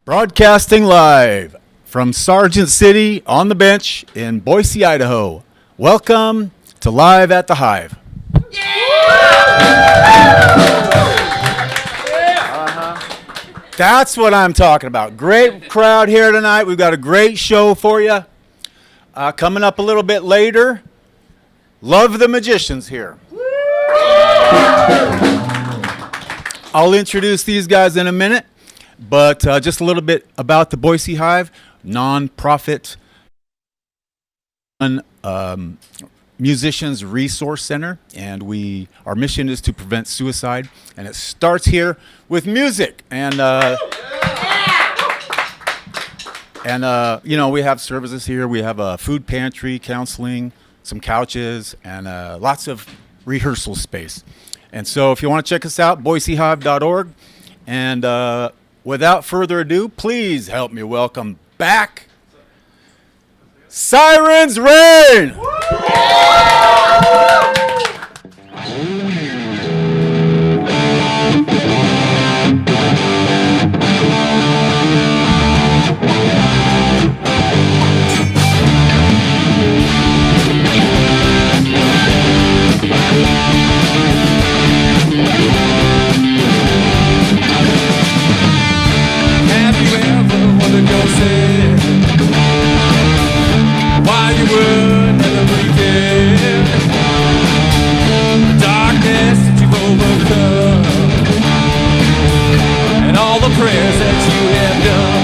Broadcasting live from Sargent City on the bench in Boise, Idaho. Welcome to Live at the Hive. That's what I'm talking about. Great crowd here tonight. We've got a great show for you. Coming up a little bit later, Love the Magicians here. I'll introduce these guys in a minute. But just a little bit about the Boise Hive, non-profit musicians resource center, and our mission is to prevent suicide, and it starts here with music. And we have services here. We have a food pantry, counseling, some couches, and lots of rehearsal space. And so, if you want to check us out, boisehive.org, and without further ado, please help me welcome back Sirens Reign! Why you were never breathing, the darkness that you've overcome, and all the prayers that you have done.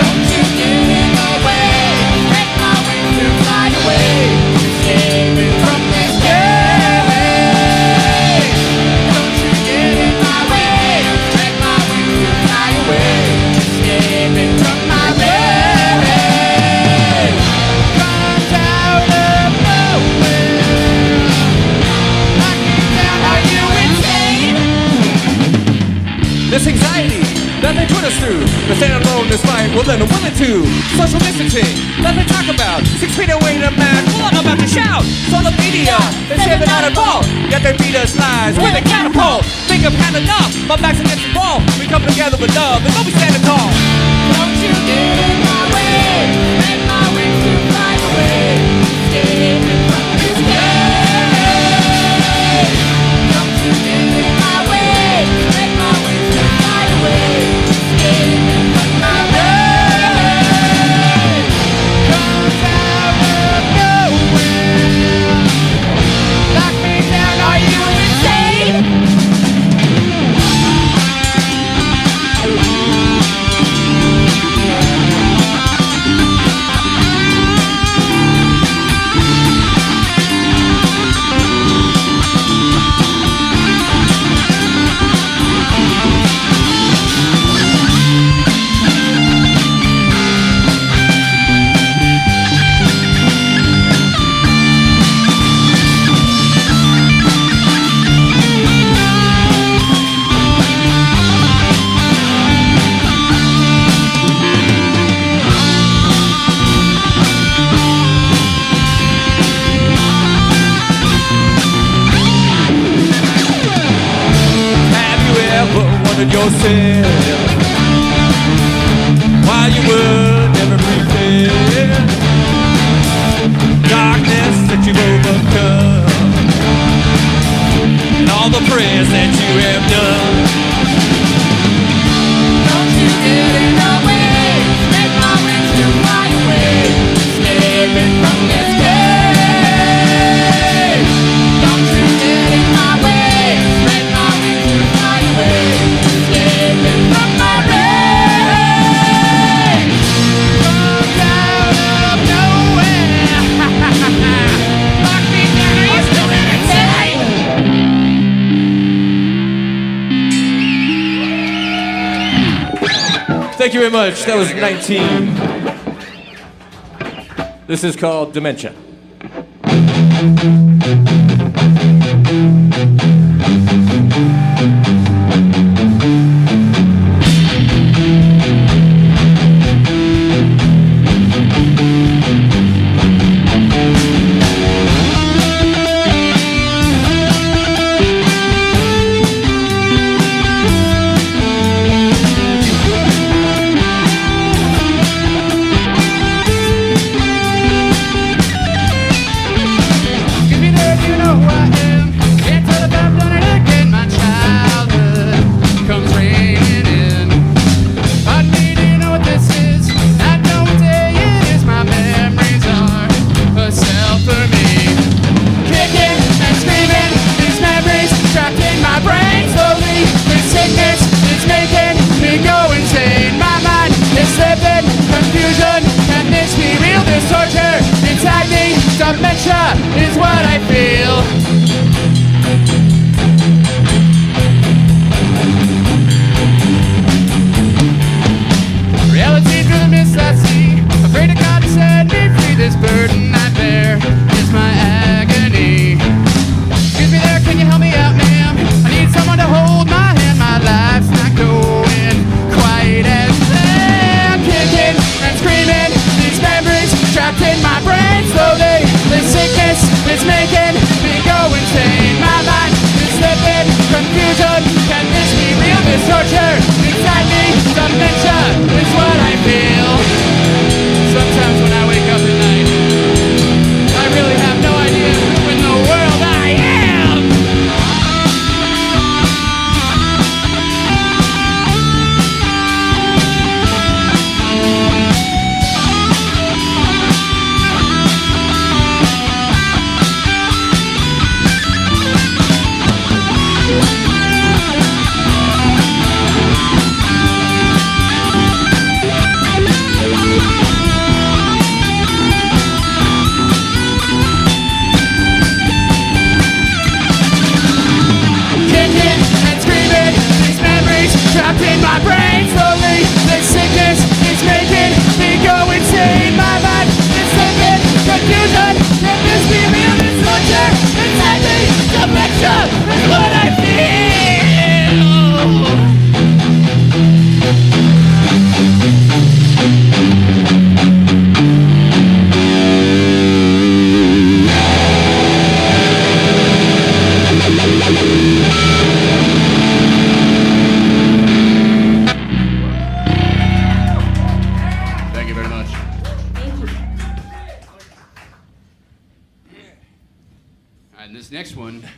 Don't you get in my way, break my wings to fly away, escaping from this day. Don't you get in my way, break my wings to fly away, escaping from my way. This anxiety that they put us through, to stand alone this fight, well then willing to. Social distancing that they talk about, 6 feet away to mask, well I'm about to shout. So the media, they say they're not involved, yet they beat us lies with a catapult. Think I've had enough, my back's against the wall. We come together with love, and don't be standing tall. Don't you get in my way, make my wings to fly away, escaping from this day. Don't you get in my way, make my wings to fly away, escaping from my way. Comes out of nowhere, knock me down, are you insane? Yourself, while you were never prepared, darkness that you've overcome, and all the prayers that you have done. Don't you get in the way, make my wings to fly away, escaping from this day. Don't you get in my way, make my wings to fly away. Thank you very much. That was 19. This is called Dementia.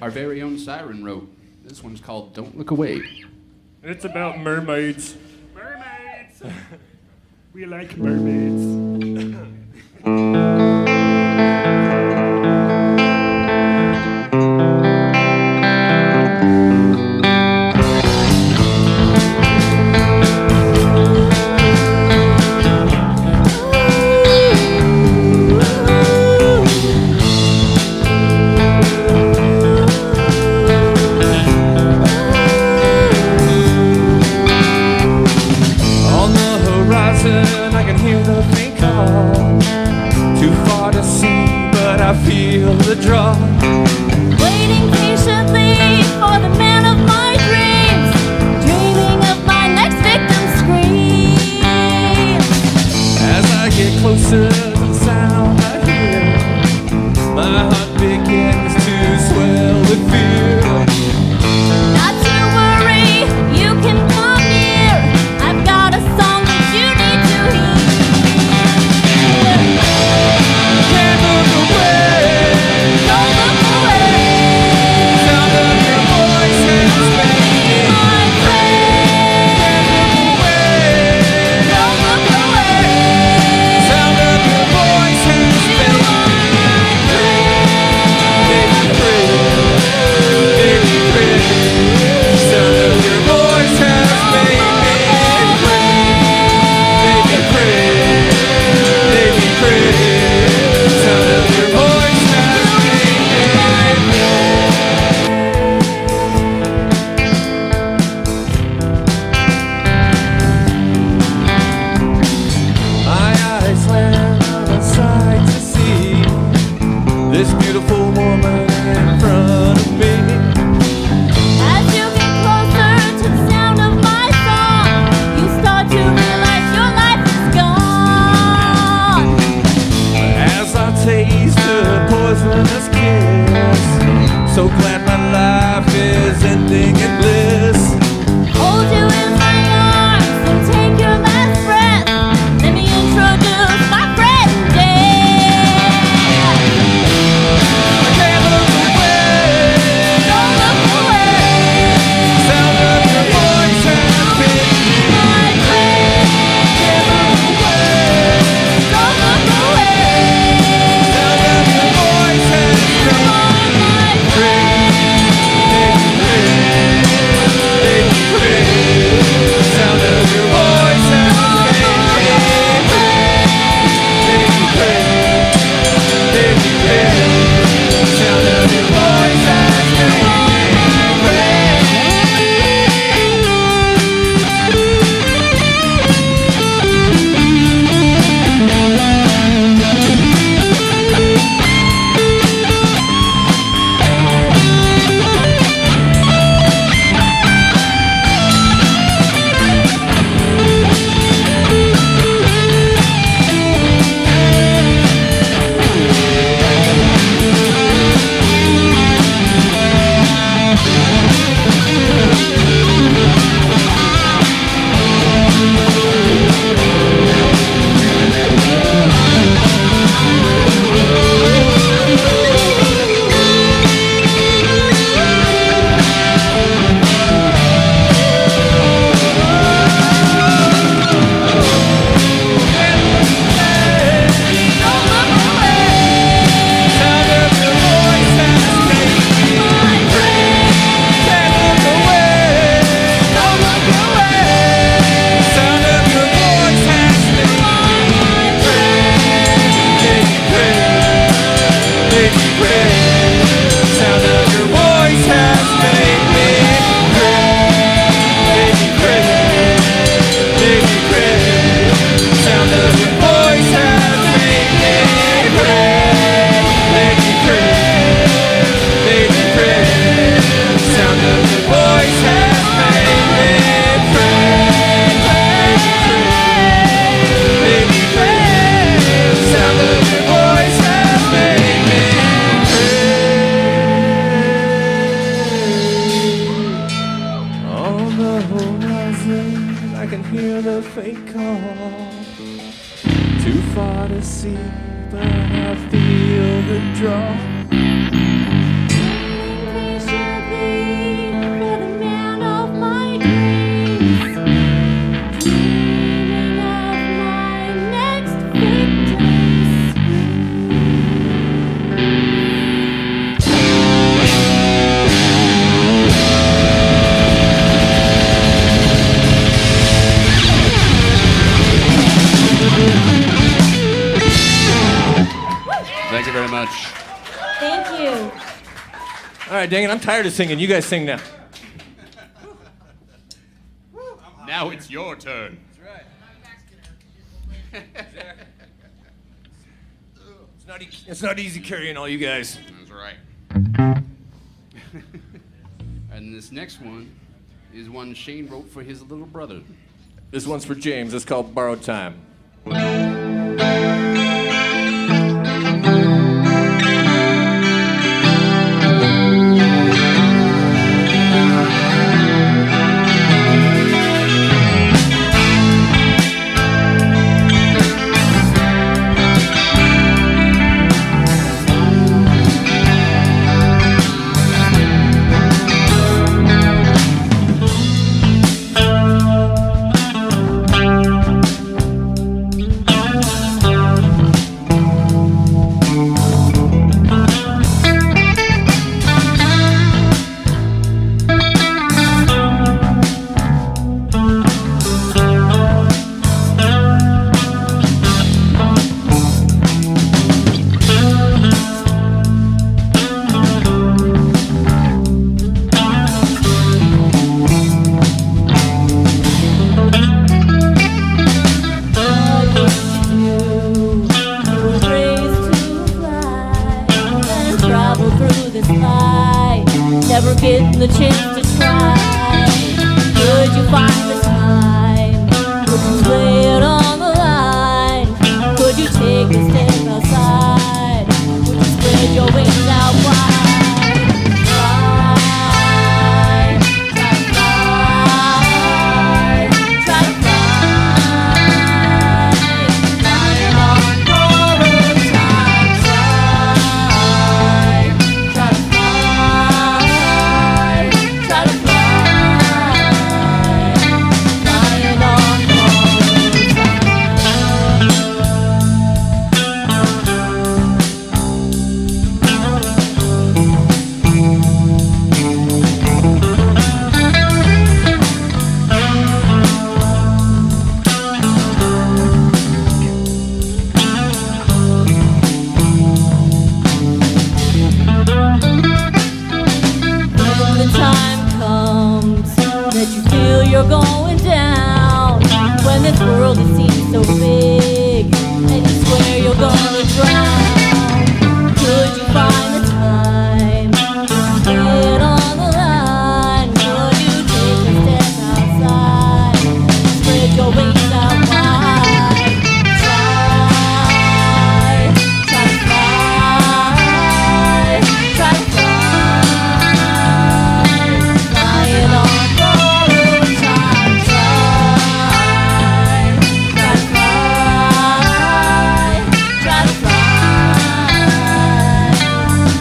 our very own Siren wrote. This one's called Don't Look Away. And it's about mermaids. Mermaids! We like mermaids. I can hear the faint call. Too far to see, but I feel the draw. Waiting patiently for the man of my dreams, dreaming of my next victim's scream. As I get closer to the sound I hear, my heart begins to swell with fear. Not to worry, you can come near. I've got a song that you need to hear. Can't look away. Don't look away. Sound of your voice has made me My friend. Don't look away. Sound of your voice has You made me are my friend. baby pray. Sound of your voice has made me baby pray. Baby pray. Sound of your voice has made me My eyes land on a sight to see this beautiful woman in front of me. As you get closer to the sound of my song, you start to realize your life is gone. As I taste the poisonous kiss, so glad my life is ending in bliss. Hold you in my arms and take your last breath. Let me introduce my friend Dan. I can't look away. Don't look away. Sound of your voice has made me My friend. can't look away. Don't look away. Sound of your voice has You made me are my friend. baby pray. Sound of your voice has made me baby pray. Baby pray. Sound of your voice has made Don't look away. Sound of your voice has made My friend. can't look away. Don't look away. Sound of your voice has made My baby pray. Baby pray. Sound of your voice has made me pray. Baby pray. Baby pray. Sound of your voice has made me pray. Baby pray. Baby pray. Sound of your voice has made me pray. Baby pray. Sound of your voice has made me On the horizon, I can hear the faint call. Too far to see, but I feel the draw. right, dang it, I'm tired of singing. You guys sing now. Now it's your turn. It's not easy carrying all you guys. That's right. And this next one is one Shane wrote for his little brother. This one's for James. It's called Borrowed Time. Never getting the chance to try. Could you find the time? Could you lay it on the line? Could you take a step outside? Would you spread your wings out wide? Fly, try to fly, try to fly, flying on borrowed time. Try to fly, try to fly, flying on borrowed When the time comes that you feel you're going down, when this world it seems so big and you swear you're gonna drown, could you find the time to get on the line? Could you take a step outside, spread your wings out wide? Try to fly, try to fly, flying on borrowed time. Try to fly, try to fly,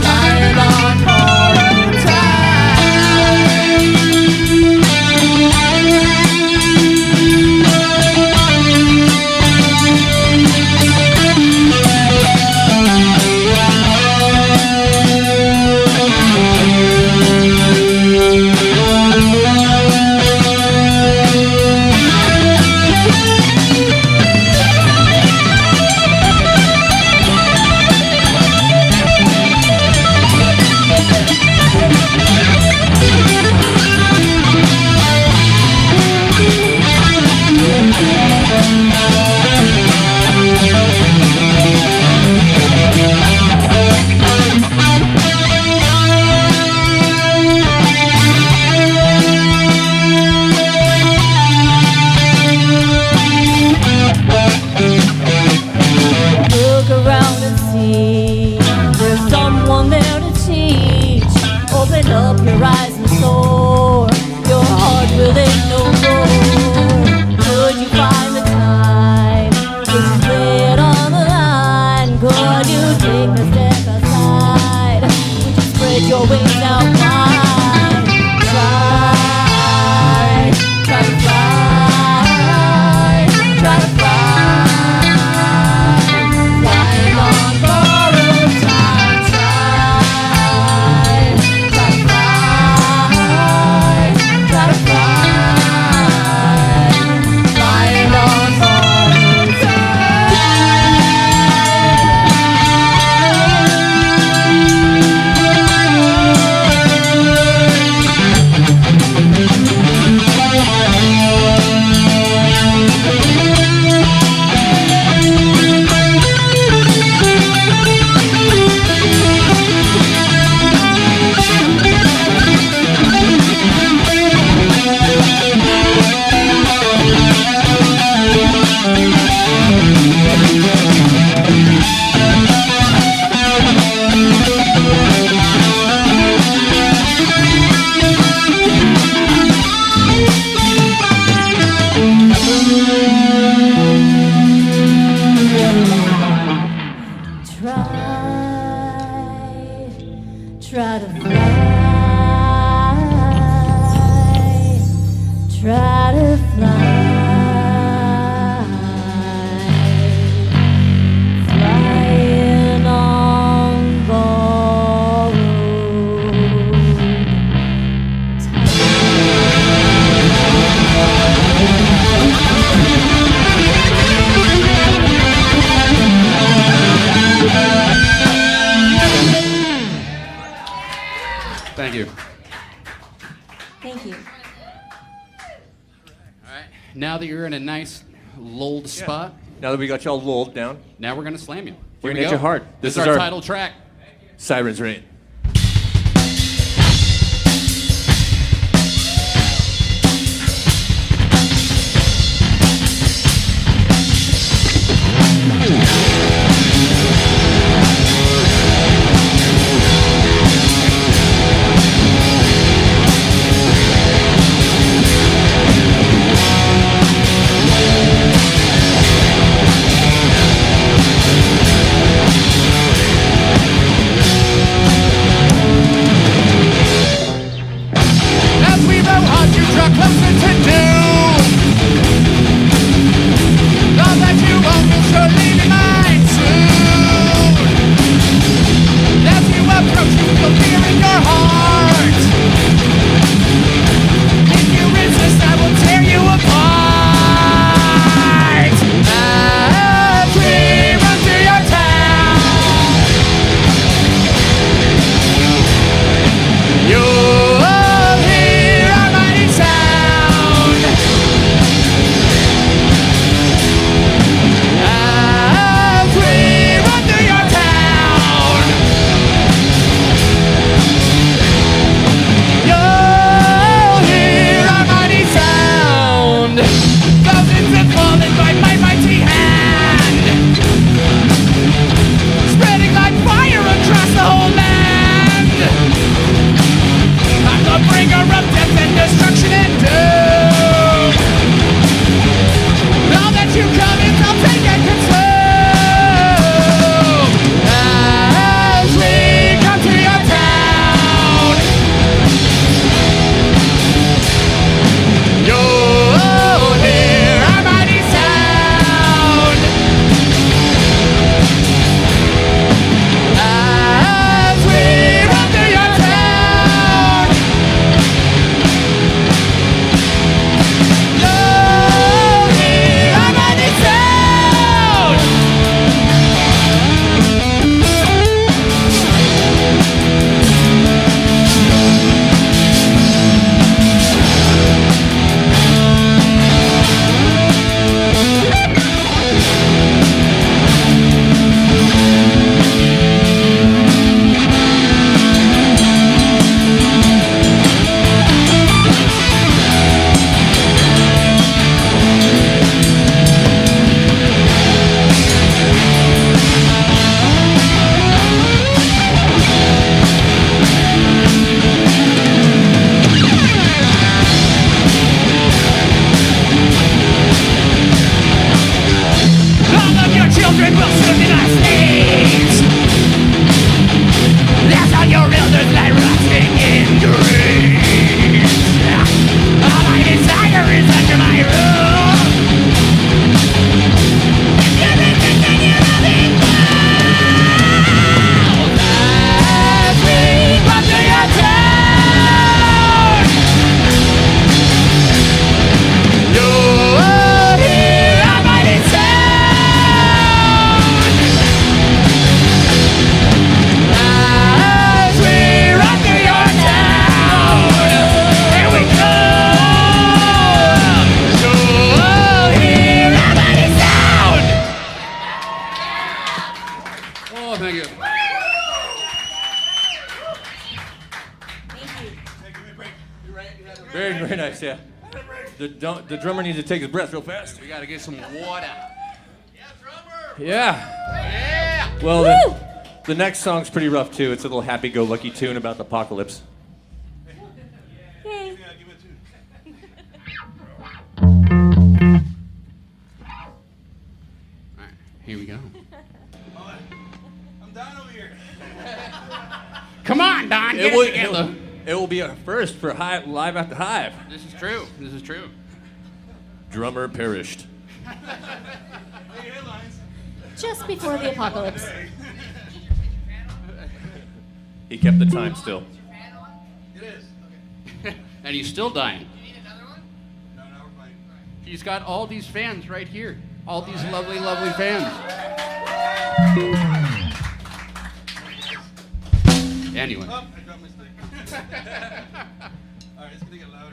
flying on borrowed Look around and see there's someone there to teach. Open up your eyes and soar. Your heart will ache no more. Could you find the time? Could you lay it on the line? Could you take a step outside? Would you spread your wings out wide? Try to fly, try to fly. Flying on borrowed time. Try to fly, try to fly. Thank you. All right. Now that you're in a nice lulled spot, Now that we got y'all lulled down, now we're gonna slam you. we're Here gonna we hit go. you hard. This is our title track. Sirens Reign. As we row on, you draw closer to doom. All that you won't will surely be mine soon. As you approach, you feel fear in your heart. If you resist, I will tear you apart. As we run through your town, you'll hear our mighty sound. As we run through your town, you'll hear our mighty sound. Thousands have fallen by my mighty hand, spreading like fire across the whole land. I'm the bringer of death and destruction and doom. All that you covet, I'll take and consume. As we come to your town, you'll hear our mighty sound. As we run through your town, you'll hear our mighty sound. All of your children will soon be last names. That's how your elders lie rotting in graves. All my desire is under my rule. You can continue loving mouth. As we run to your town, you'll hear our mighty sound. As we run through your town, here we come. You'll hear our mighty sound. Oh, thank you. Very, very nice, yeah. The drummer needs to take his breath real fast. We gotta get some water. Yeah. Yeah. Well, the next song's pretty rough, too. It's a little happy-go-lucky tune about the apocalypse. Yay. All right, here we go. I'm down over here. Come on, Don. Get it together. It will be a first for Live at the Hive. This is true. This is true. Drummer perished. Just before the apocalypse. He kept the time still. And he's still dying. No, we're playing. He's got all these fans right here. All these lovely, lovely fans. Anyway. Oh, I dropped my stick. All right, it's gonna get loud.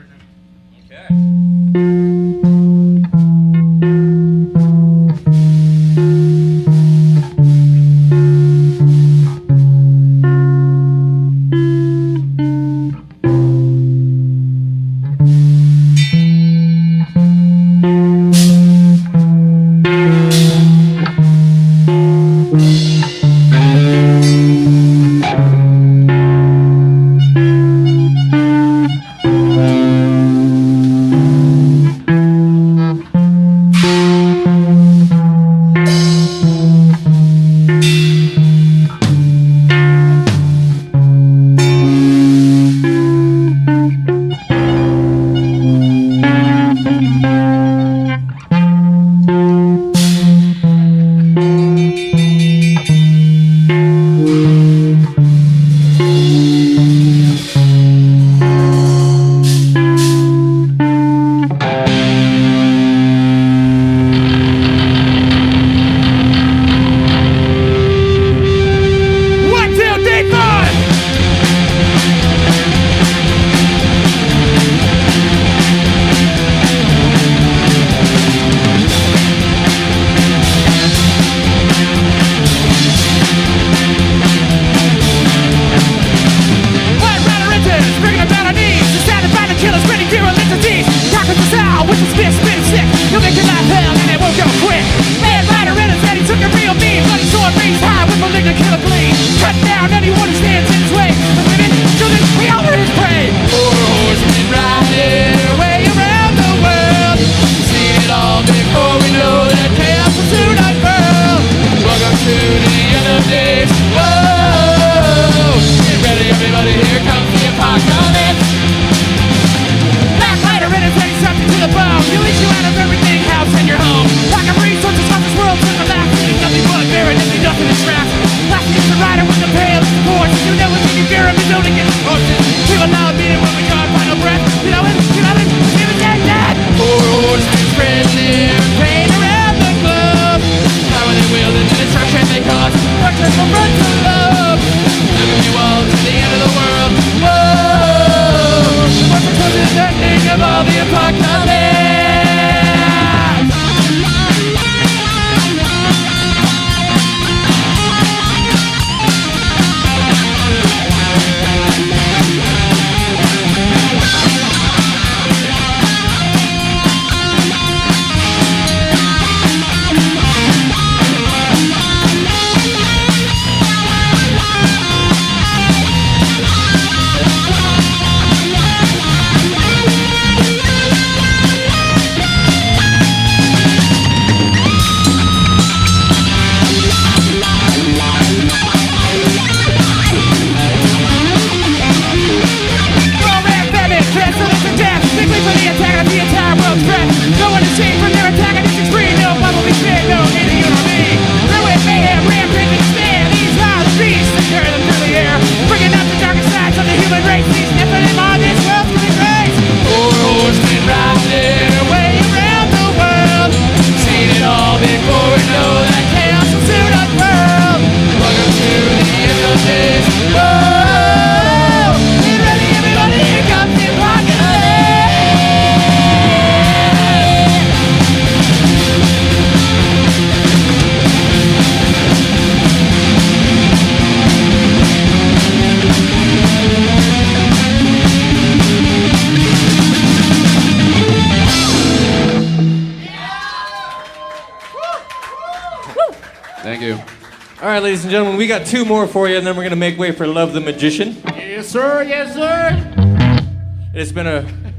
All right, ladies and gentlemen, we got two more for you, and then we're going to make way for Love the Magician. Yes, sir. Yes, sir. It's been an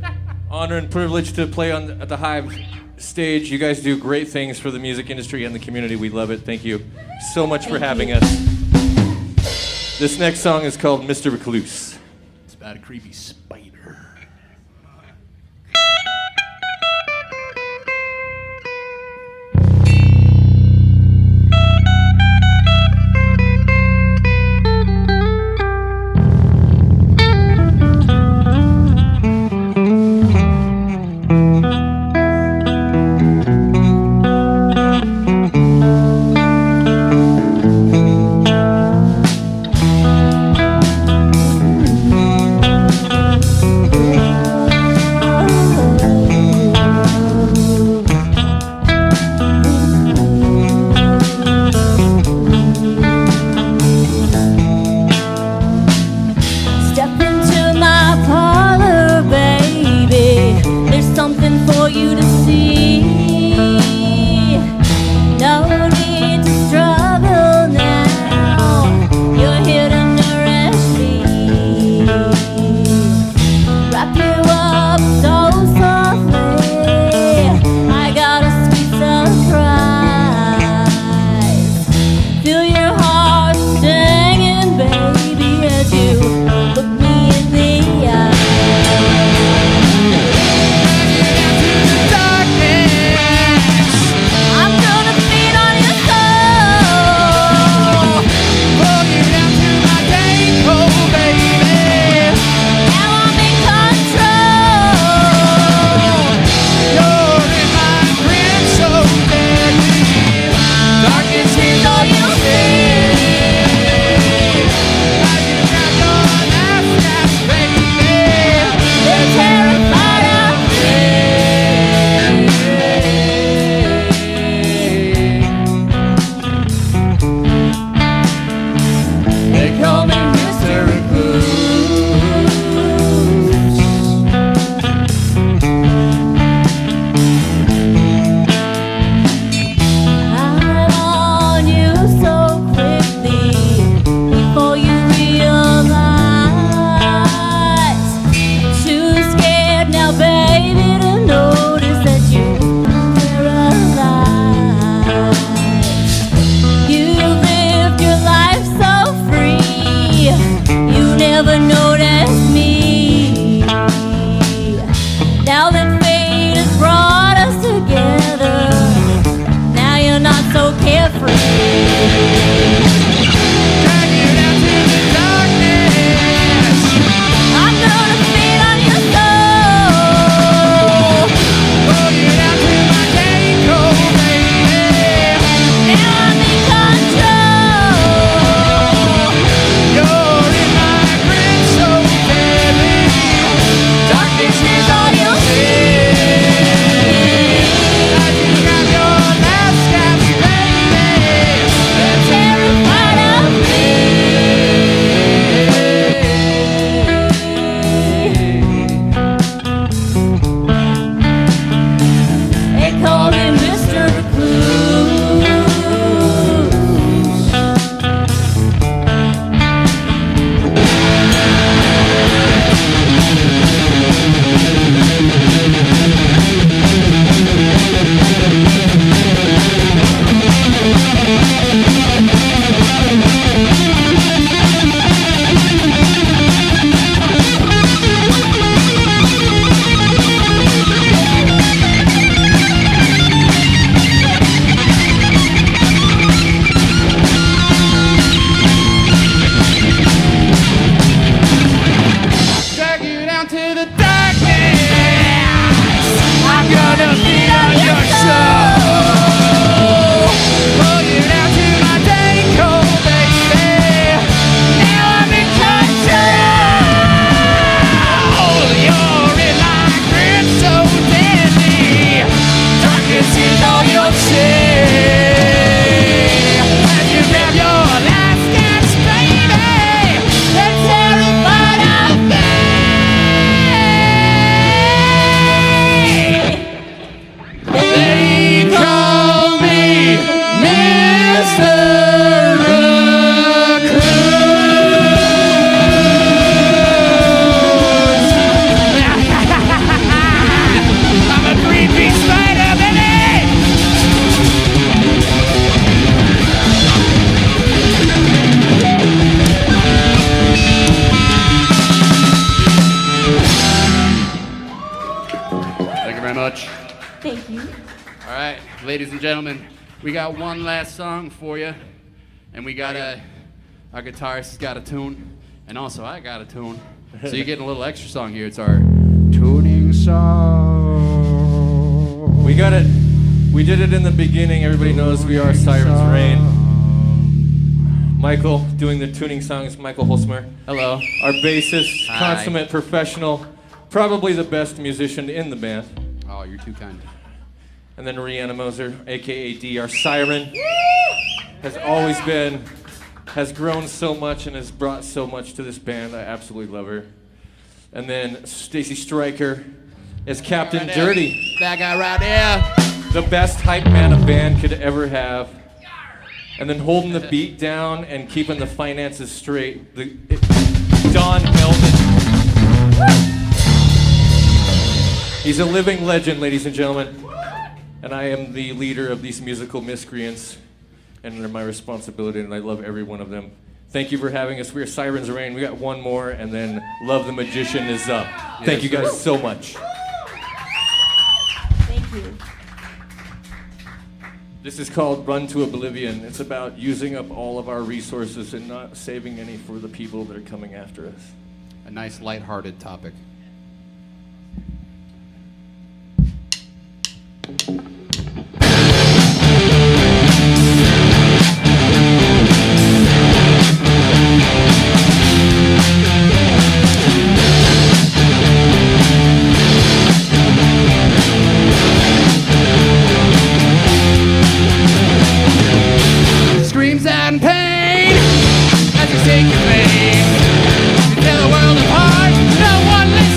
honor and privilege to play at the Hive stage. You guys do great things for the music industry and the community. We love it. Thank you so much for having us. This next song is called Mr. Recluse. It's about a creepy spider. down to the darkness. I'm gonna feed on your soul. Pull you down to my day cold, baby. Now I'm in control. You're in my grip, so deadly. Darkness is all you'll see. As you grab your last gas, baby, they're terrified of me. They call me Mr. Recluse. I'm a green-bean spider, baby. Thank you very much. Thank you. All right, ladies and gentlemen, we got one last song for you, and we got our guitarist has got a tune, and also I got a tune. So you're getting a little extra song here. It's our tuning song. We got it. We did it in the beginning. Everybody knows we are Sirens Rain. Michael doing the tuning song is Michael Holsmer. Hello. Our bassist, Hi. consummate professional, probably the best musician in the band. Oh, you're too kind. And then Rihanna Moser, aka D, our siren, has always been, has grown so much and has brought so much to this band. I absolutely love her. And then Stacy Stryker is Captain Right there. Dirty, That guy right there. the best hype man a band could ever have. And then holding the beat down and keeping the finances straight, Don Melvin. He's a living legend, ladies and gentlemen. And I am the leader of these musical miscreants, and they're my responsibility, and I love every one of them. Thank you for having us. We are Sirens Rain. We got one more, and then Love the Magician is up. Thank you guys so much. Thank you. This is called Run to Oblivion. It's about using up all of our resources and not saving any for the people that are coming after us. A nice lighthearted topic. Screams out in pain as you take your pain. You tear the world apart. No one listens.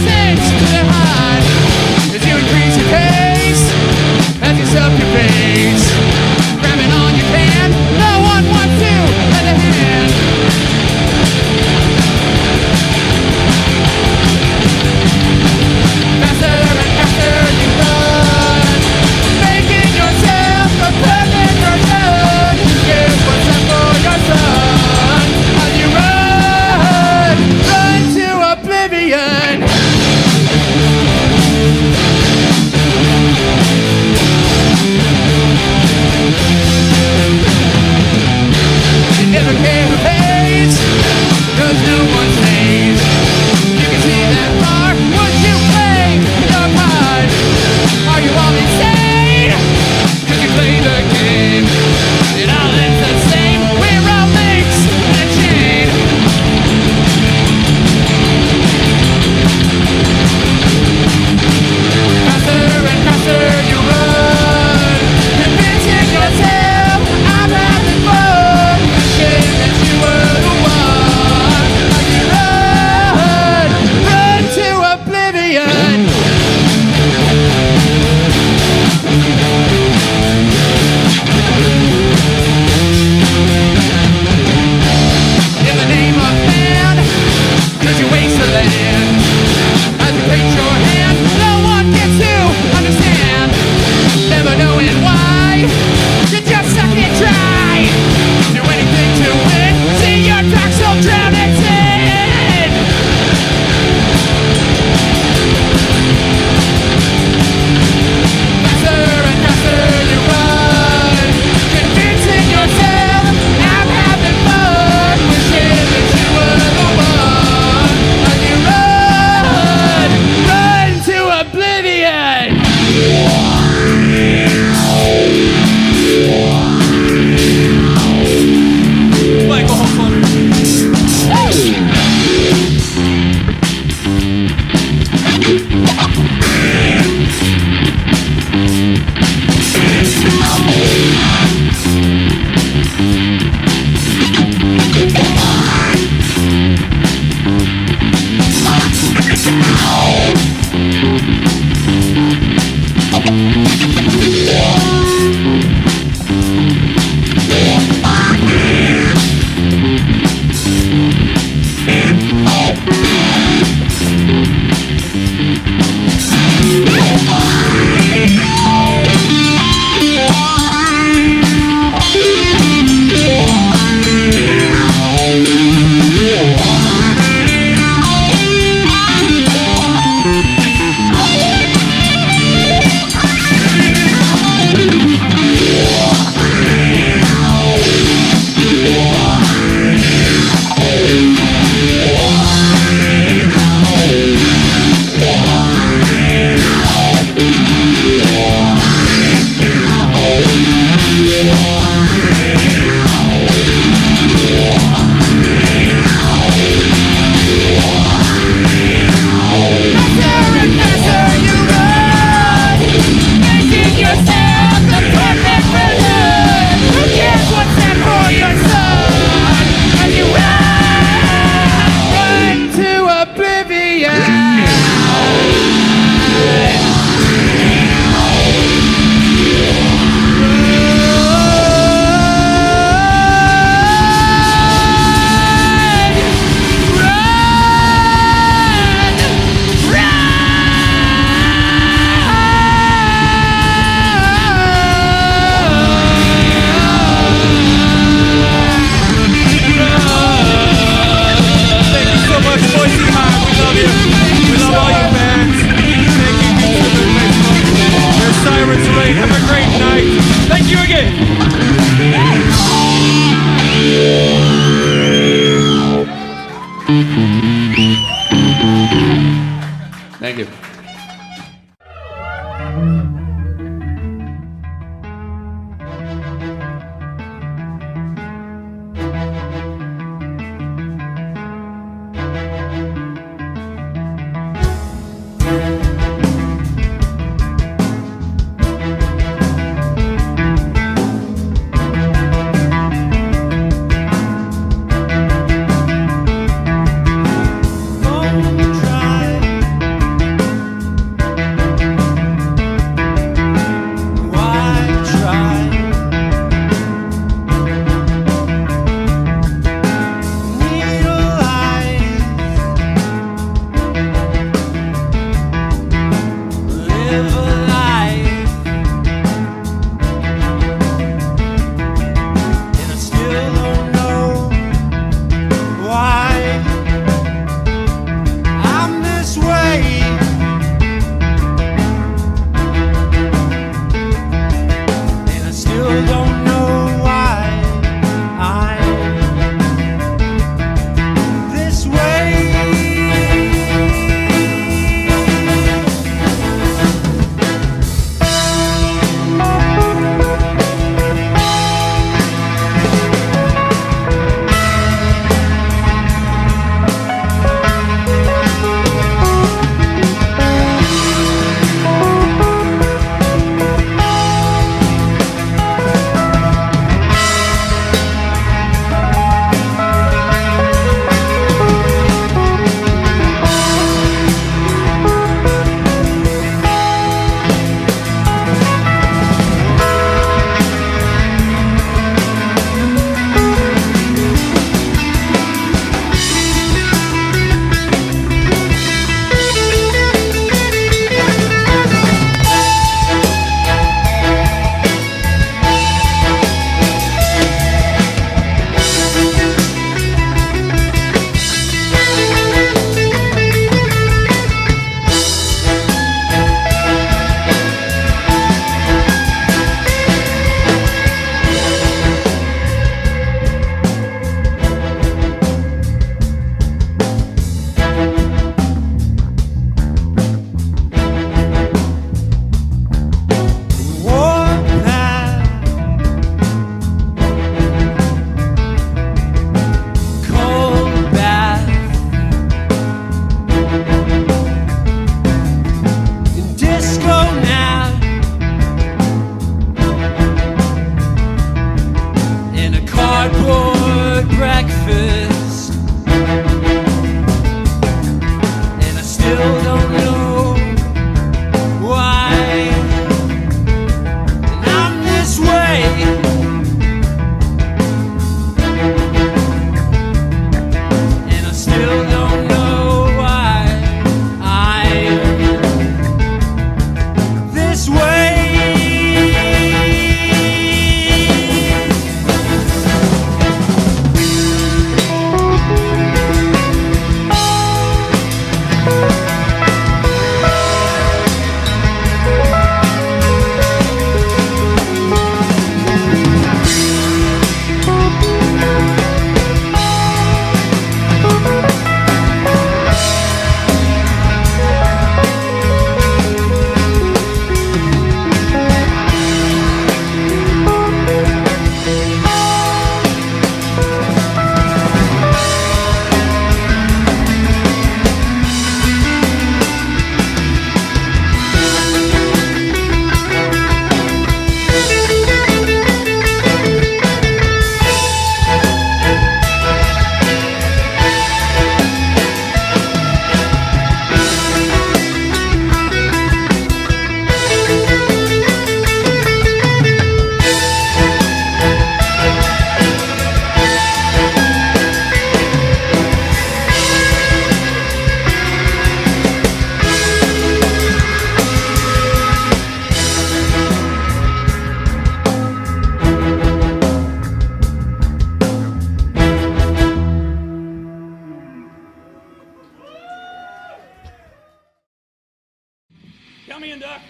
Dummy and duck.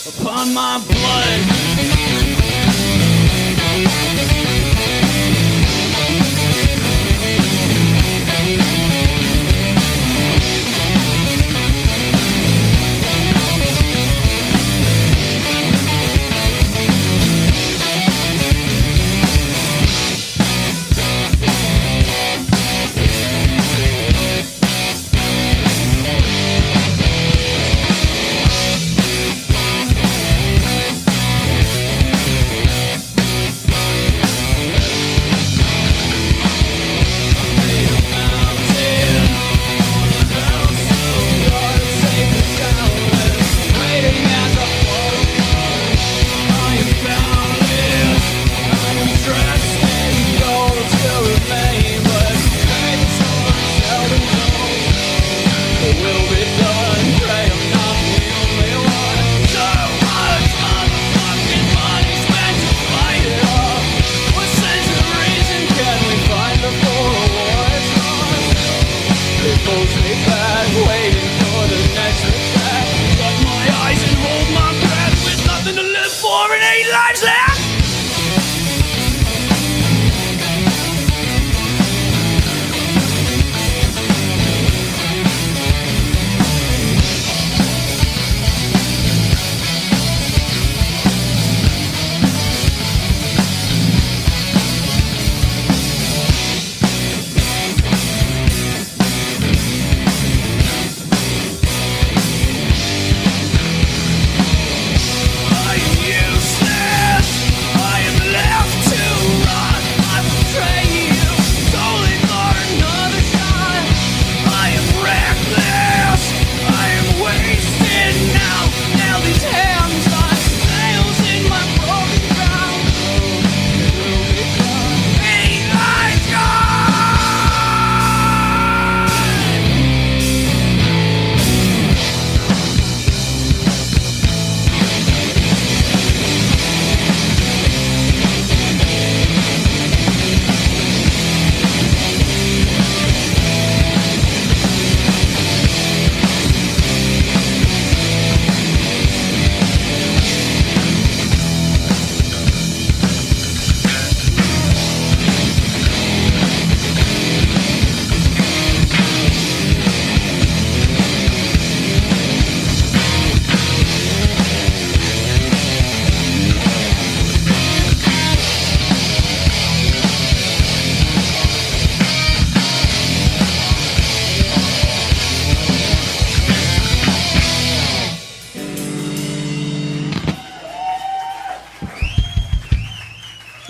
Upon my blood.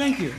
Thank you.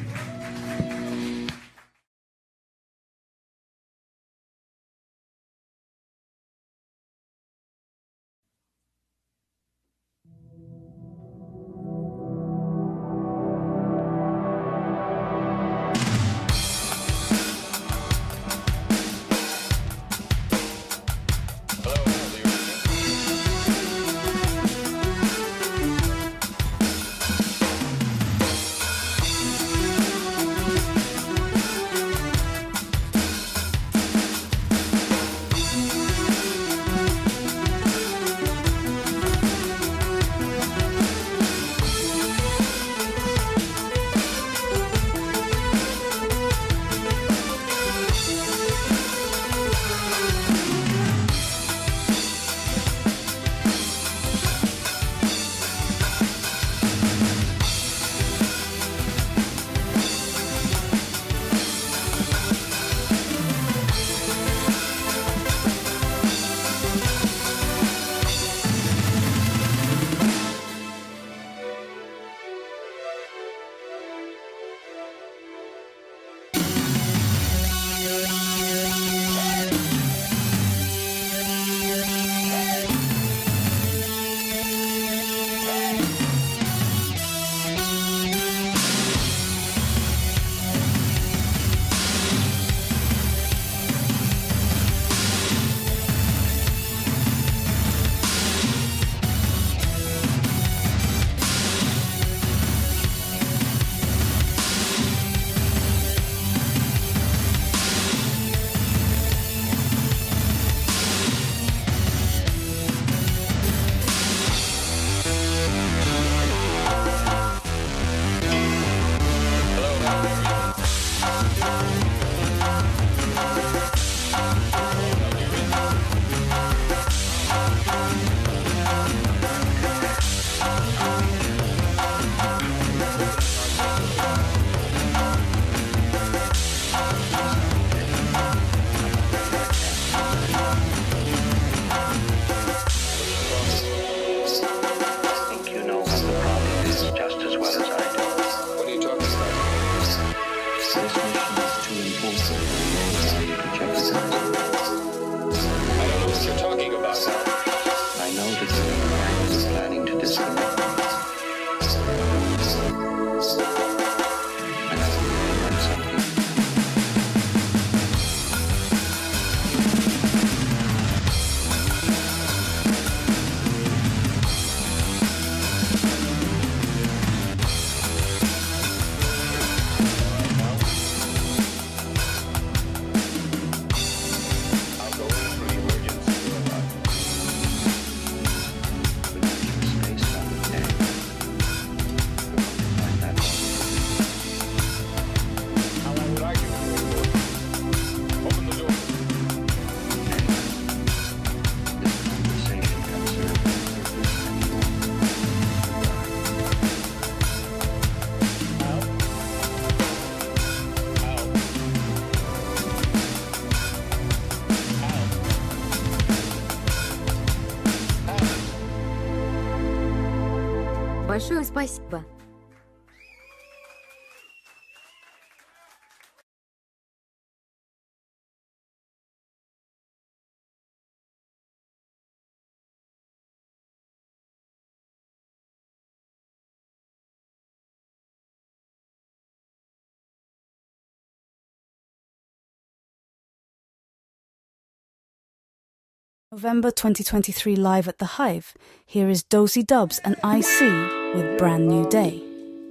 Большое спасибо. November 2023 live at the Hive. Here is Dosey Dubs and IC with Brand New Day.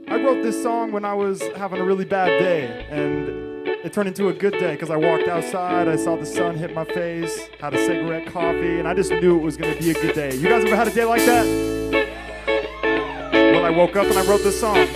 I wrote this song when I was having a really bad day, and it turned into a good day because I walked outside, I saw the sun hit my face, had a cigarette, coffee, and I just knew it was going to be a good day. You guys ever had a day like that? Well, I woke up and I wrote this song.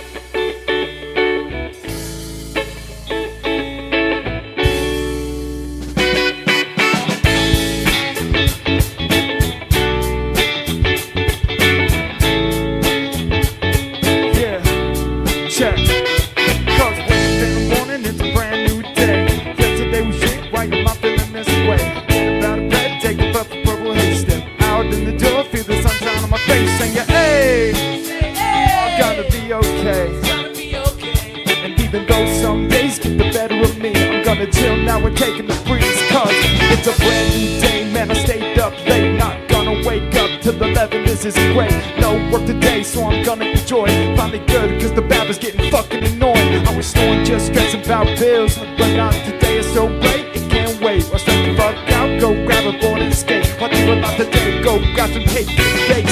Chill now and taking the breeze, cause it's a brand new day. Man, I stayed up late, not gonna wake up till 11. This is great, no work today, so I'm gonna enjoy. Finally good, cause the bad was getting fucking annoying. I was snoring, just stressing about bills, but not today is so great, it can't wait. I'll step the fuck out, go grab a board and skate. What do a lot today, go grab some cake,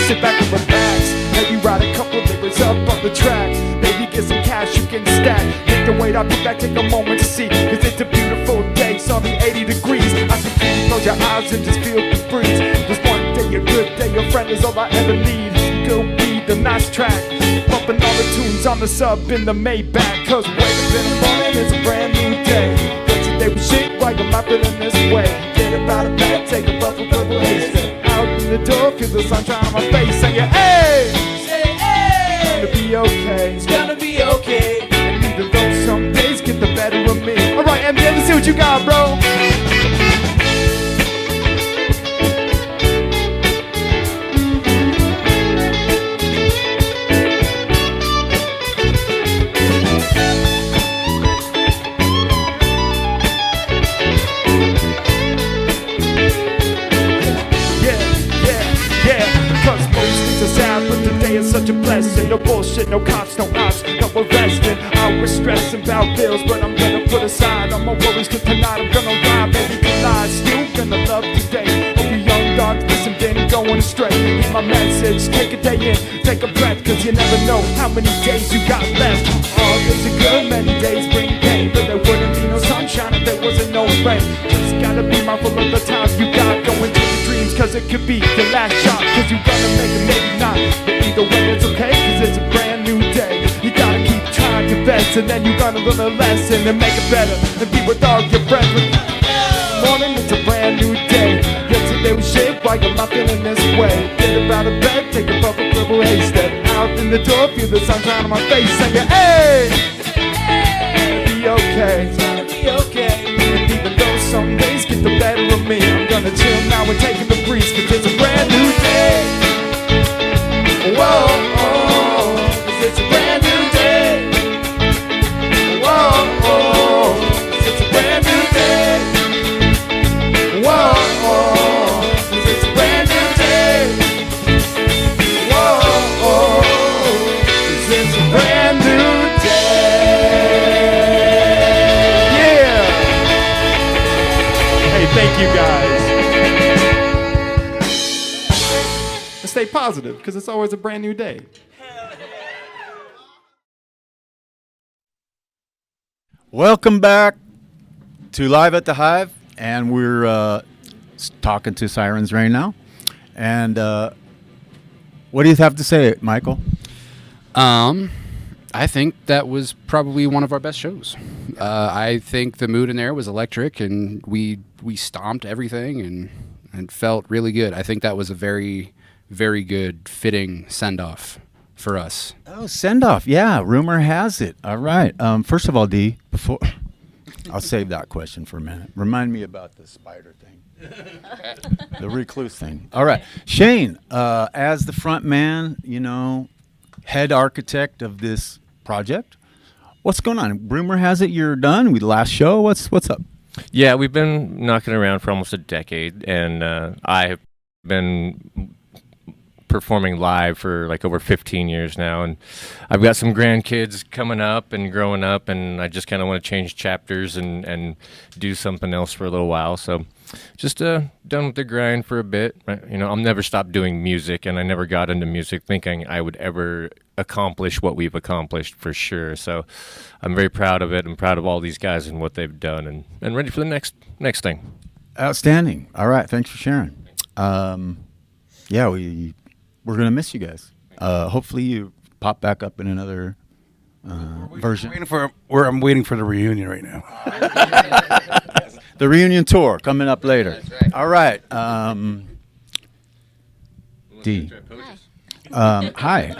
sit back and relax. Maybe write a couple lyrics up on the track. Maybe get some cash you can stack. Take the weight off your back, take a moment to see, cause it's a beautiful day, sunny 80 degrees. I can feel you, close your eyes and just feel the breeze. Just one day, a good day, your friend is all I ever need. Some good weed, a nice track, bumping all the tunes on the sub in the Maybach. Cause wake up in the morning, it's a brand new day. Get your day with shit while you're mopping in this way. Get up out of bed, take a puff of purple haze. Step out in the door, feel the sunshine on my face. Say hey! Say hey! It's gonna be okay. It's gonna be okay. And even though some days get the better of me. Alright, MJ, let's see what you got, bro. It's such a blessing, no bullshit, no cops, no ops, no arresting. I was stressing about bills, but I'm gonna put aside all my worries, cause tonight I'm gonna ride, baby, collide. Still gonna love today. All you young dogs, listen, been going astray. Hear my message, take a day in, take a breath, cause you never know how many days you got left. All days are good, many days bring pain, but there wouldn't be no sunshine if there wasn't no rain. Just gotta be mindful of the time you got going to your dreams, cause it could be your last shot, cause you gonna make it, maybe not. Either way it's okay, cause it's a brand new day. You gotta keep trying your best, and then you're gonna learn a lesson and make it better, and be with all your brethren. morning, it's a brand new day. Yesterday was shit, why am I feeling this way? Get up out of bed, take a puff of purple haze. Step out in the door, feel the sunshine on my face. Singing, hey, it's gonna be okay. It's gonna be okay. And even though some days get the better of me, I'm gonna chill now and take it a breeze, cause it's a brand new day. Whoa, oh, cause it's a brand new day. Whoa, oh, cause it's a brand new day. Whoa, oh, cause it's a brand new day. Whoa, oh, cause it's a brand new day. Yeah! Hey, thank you guys. And stay positive, because it's always a brand new day. Welcome back to Live at the Hive, and we're talking to Sirens right now. And what do you have to say, Michael? I think that was probably one of our best shows. I think the mood in there was electric, and we stomped everything and felt really good. I think that was a very, very good, fitting send-off for us. Oh, send-off. Yeah, rumor has it. All right. First of all, D, before I'll save that question for a minute. Remind me about the spider thing. The recluse thing. All right. Shane, as the front man, head architect of this project, what's going on? Rumor has it you're done with the last show. What's up? Yeah, we've been knocking around for almost a decade, and I've been performing live for like over 15 years now, and I've got some grandkids coming up and growing up, and I just kind of want to change chapters and do something else for a little while. So just done with the grind for a bit. I'll never stop doing music, and I never got into music thinking I would ever accomplish what we've accomplished, for sure. So I'm very proud of it. I'm proud of all these guys and what they've done, and ready for the next thing. Outstanding. All right, thanks for sharing. Yeah, we're gonna miss you guys. Hopefully you pop back up in another version. I'm waiting for the reunion right now. The reunion tour coming up later. That's right. All right. D. Hi.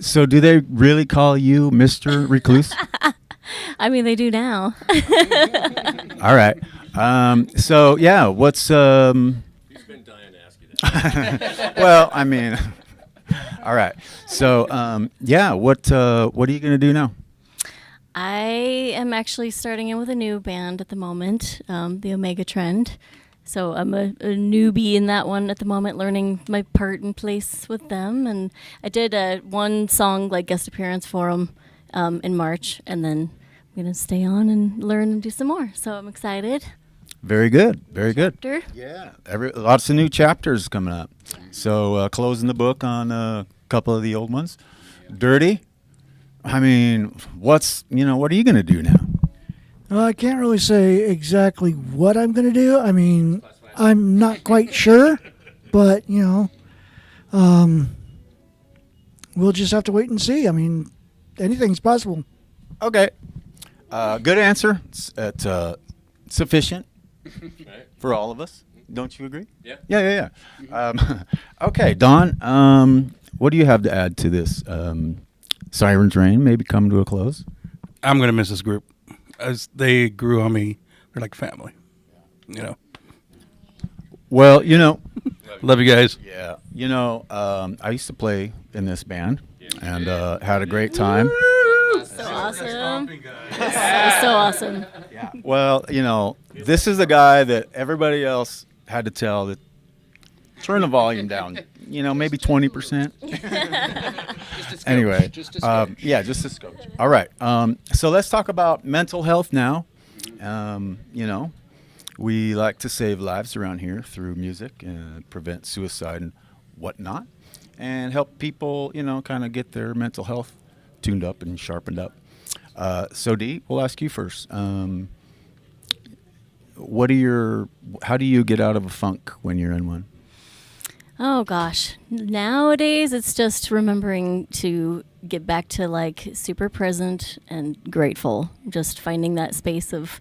So do they really call you Mr. Recluse? I mean, they do now. All right. So yeah, what's He's been dying to ask you that. well, I mean, all right. So yeah, what are you gonna do now? I am actually starting in with a new band at the moment, the Omega Trend. So I'm a newbie in that one at the moment, learning my part and place with them. And I did one song guest appearance for them in March, and then I'm gonna stay on and learn and do some more. So I'm excited. Very good. Very good. Chapter. Yeah. Lots of new chapters coming up. So closing the book on a couple of the old ones. Dirty. I mean, what are you going to do now? Well, I can't really say exactly what I'm going to do. I mean, I'm not quite sure, but, we'll just have to wait and see. I mean, anything's possible. Okay. Good answer. It's sufficient for all of us. Don't you agree? Yeah. Yeah. Okay, Don, what do you have to add to this? Sirens Reign maybe come to a close? I'm going to miss this group. As they grew on me, they're like family. Well, love you guys. Yeah. I used to play in this band and had a great time. So awesome. So awesome. Yeah. Well, this is the guy that everybody else had to tell that turn the volume down, maybe 20%. Anyway, just a scotch. All right. So let's talk about mental health now. We like to save lives around here through music and prevent suicide and whatnot, and help people, kind of get their mental health tuned up and sharpened up. So Dee, we'll ask you first. How do you get out of a funk when you're in one? Oh gosh. Nowadays it's just remembering to get back to super present and grateful. Just finding that space of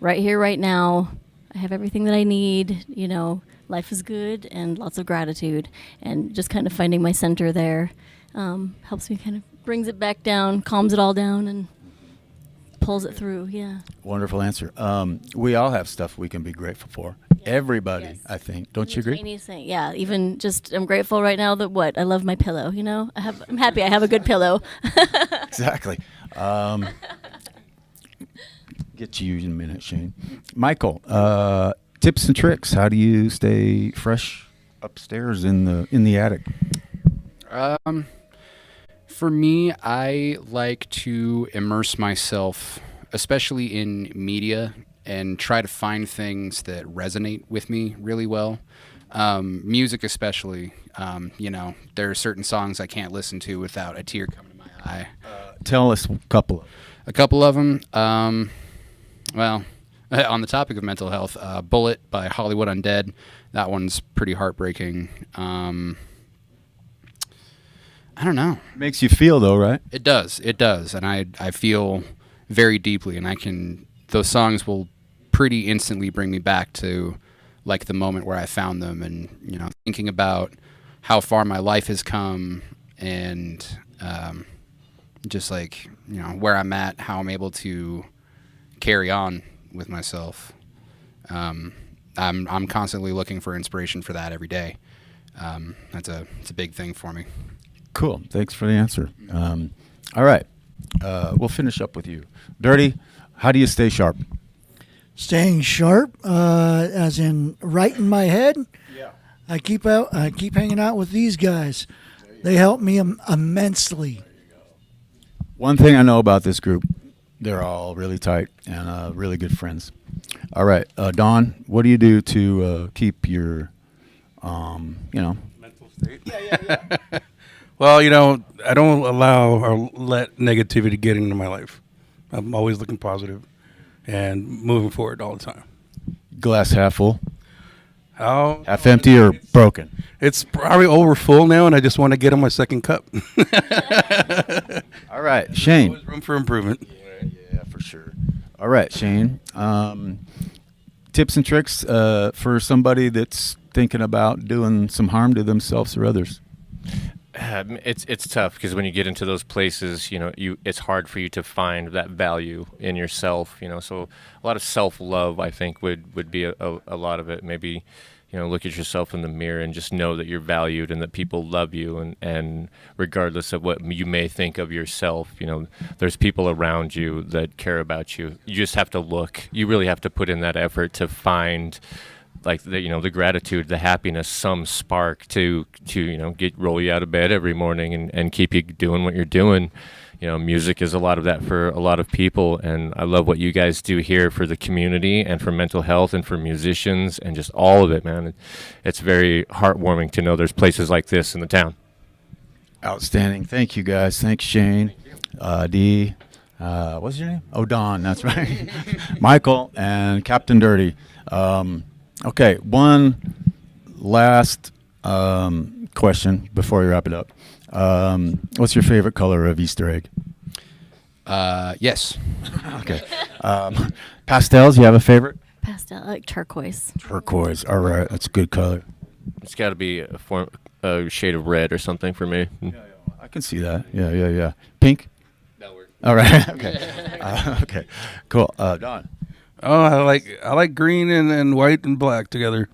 right here, right now, I have everything that I need. You know, life is good and lots of gratitude, and just kind of finding my center there helps me, kind of brings it back down, calms it all down, and pulls it through. Yeah. Wonderful answer. We all have stuff we can be grateful for. Everybody, yes. I think. Don't you agree? Tiniest thing. Yeah. Even just, I'm grateful right now that I love my pillow. You know, I'm happy I have a good pillow. Exactly. Get to you in a minute, Shane. Michael, tips and tricks. How do you stay fresh upstairs in the attic? For me, I like to immerse myself, especially in media, and try to find things that resonate with me really well. Music especially. You know, there are certain songs I can't listen to without a tear coming to my eye. Tell us a couple. A couple of them. Well, on the topic of mental health, Bullet by Hollywood Undead. That one's pretty heartbreaking. I don't know. Makes you feel though, right? It does. It does. And I feel very deeply, and those songs will pretty instantly bring me back to like the moment where I found them, and, you know, thinking about how far my life has come, and just like, you know, where I'm at, how I'm able to carry on with myself. I'm constantly looking for inspiration for that every day. It's a big thing for me. Cool. Thanks for the answer. All right. We'll finish up with you. Dirty, how do you stay sharp? Staying sharp, as in right in my head. Yeah. I keep hanging out with these guys. They help me immensely. One thing I know about this group, they're all really tight and really good friends. All right, Don, what do you do to keep your, mental state? Yeah. Well, you know, I don't allow or let negativity get into my life. I'm always looking positive and moving forward all the time. Glass half full? How? Half empty or broken? It's probably over full now, and I just want to get on my second cup. All right, Shane. Always room for improvement. Yeah, for sure. All right, Shane. Tips and tricks for somebody that's thinking about doing some harm to themselves or others. It's tough because when you get into those places, you know, it's hard for you to find that value in yourself, you know. So a lot of self-love, I think, would be a lot of it. Maybe, you know, look at yourself in the mirror and just know that you're valued and that people love you, and regardless of what you may think of yourself, you know, there's people around you that care about you. You just have to look. You really have to put in that effort to find, like, the gratitude, the happiness, some spark to roll you out of bed every morning and keep you doing what you're doing. You know, music is a lot of that for a lot of people, and I love what you guys do here for the community and for mental health and for musicians and just all of it, man. It's very heartwarming to know there's places like this in the town. Outstanding. Thank you, guys. Thanks, Shane. Dee. What's your name? Oh, Don. That's right. Michael and Captain Dirty. Okay, one last question before we wrap it up. What's your favorite color of Easter egg? Yes. Okay. Pastels, you have a favorite? Pastel, I like turquoise. Turquoise. All right, that's a good color. It's got to be a shade of red or something for me. Yeah, I can see that. Yeah. Pink? That'll work. All right. Okay. Okay. Cool. Don? Oh, I like green and white and black together.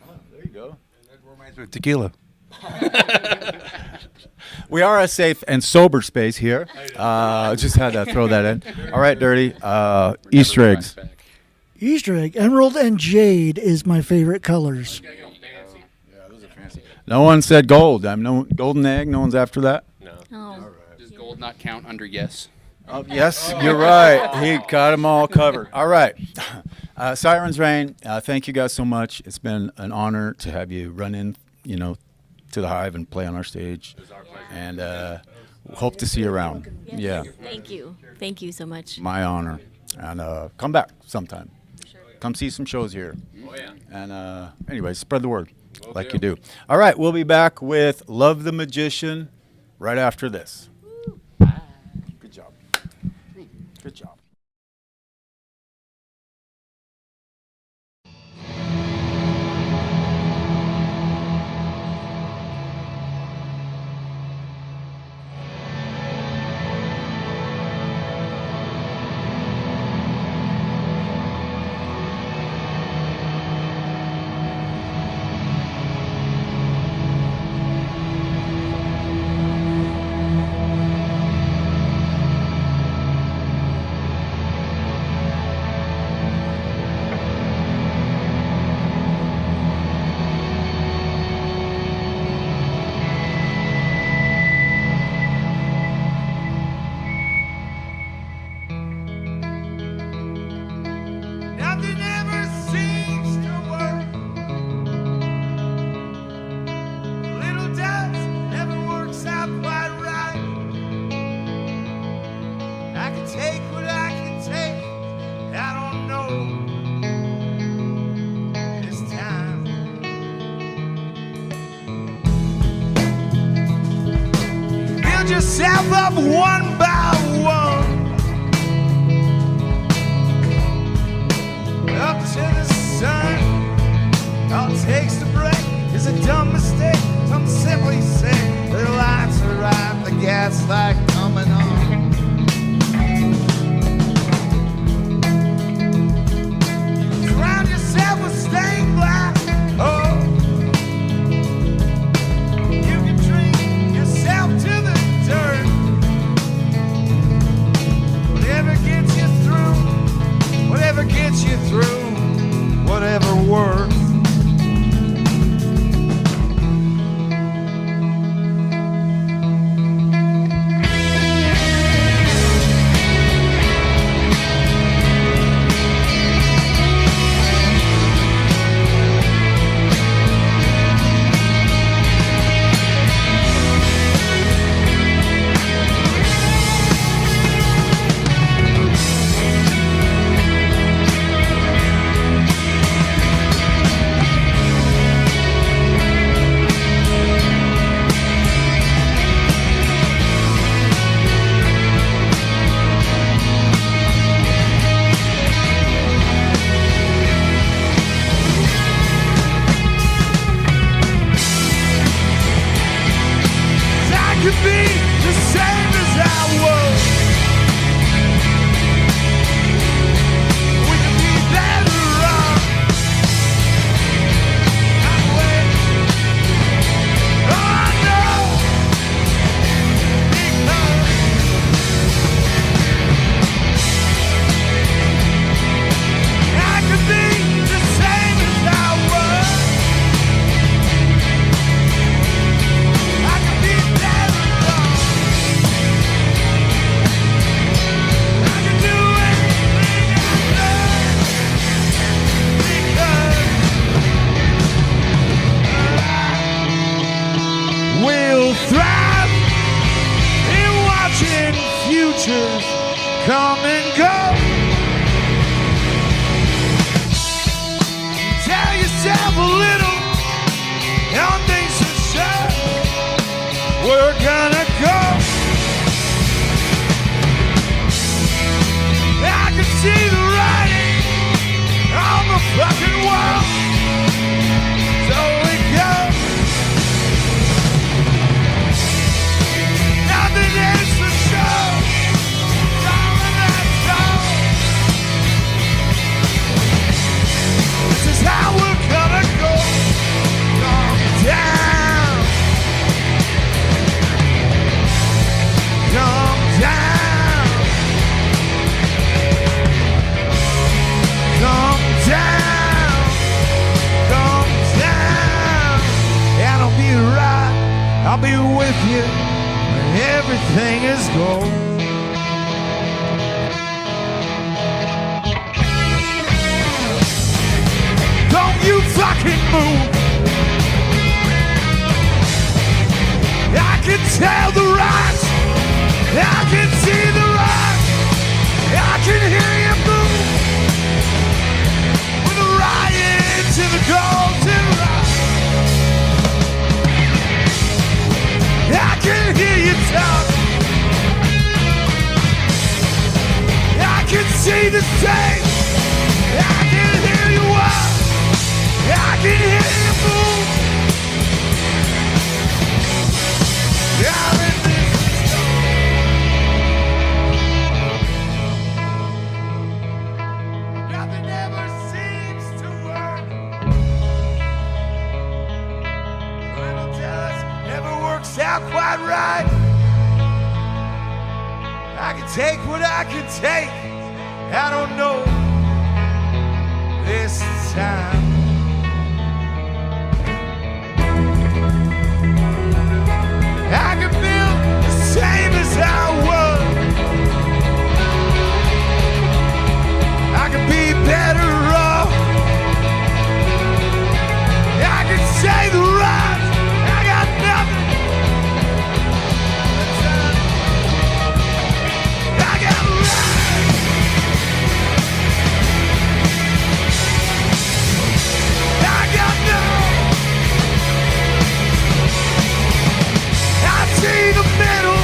Oh, there you go. That reminds me of tequila. We are a safe and sober space here. Just had to throw that in. All right, Dirty. Easter eggs. Easter egg, emerald and jade is my favorite colors. Yeah, those are fancy. No one said gold. No golden egg. No one's after that. No. Oh. All right. Does gold not count under yes? Oh, yes, you're right. He got them all covered. All right. Sirens Rain, thank you guys so much. It's been an honor to have you run in, to the Hive and play on our stage. And hope to see you around. Yeah. Thank you. Thank you so much. My honor. And come back sometime. Sure. Come see some shows here. Oh, yeah. And anyway, spread the word like you do. All right, we'll be back with Love the Magician right after this. Good job. Good job. build yourself up one by one, up to the sun. All it takes to break is a dumb mistake. Some simply say the lights are right, the gas light coming on. Surround yourself with stained glass. Oh, you can drink yourself to the dirt. Whatever gets you through, whatever gets you through, whatever works. Could be the same as I was. We could be better off. That way. Oh no, because I could be the same as I was. I could be better. We'll thrive in watching futures come and go. Tell yourself a little on things for sure. We're gonna go. I can see the writing on the fucking wall. So we go. Nothing is for sure. Darling, that's all. This is how we're gonna go. Calm down. Calm down. Calm down. Calm down. And I'll be right. I'll be with you. Everything is gold. Don't you fucking move. I can tell the rocks. I can see the rocks. I can hear you move. With a riot to the golden rock. I can hear you talk. I can see the stage. I can hear you walk. I can hear you move. Darling, this is nothing ever seems to work. Little does never works out quite right. I can take what I can take. I don't know this time. I can feel the same as I was. I can be better off. I can say the right. I got nothing. I got right. I got nothing. I see the middle.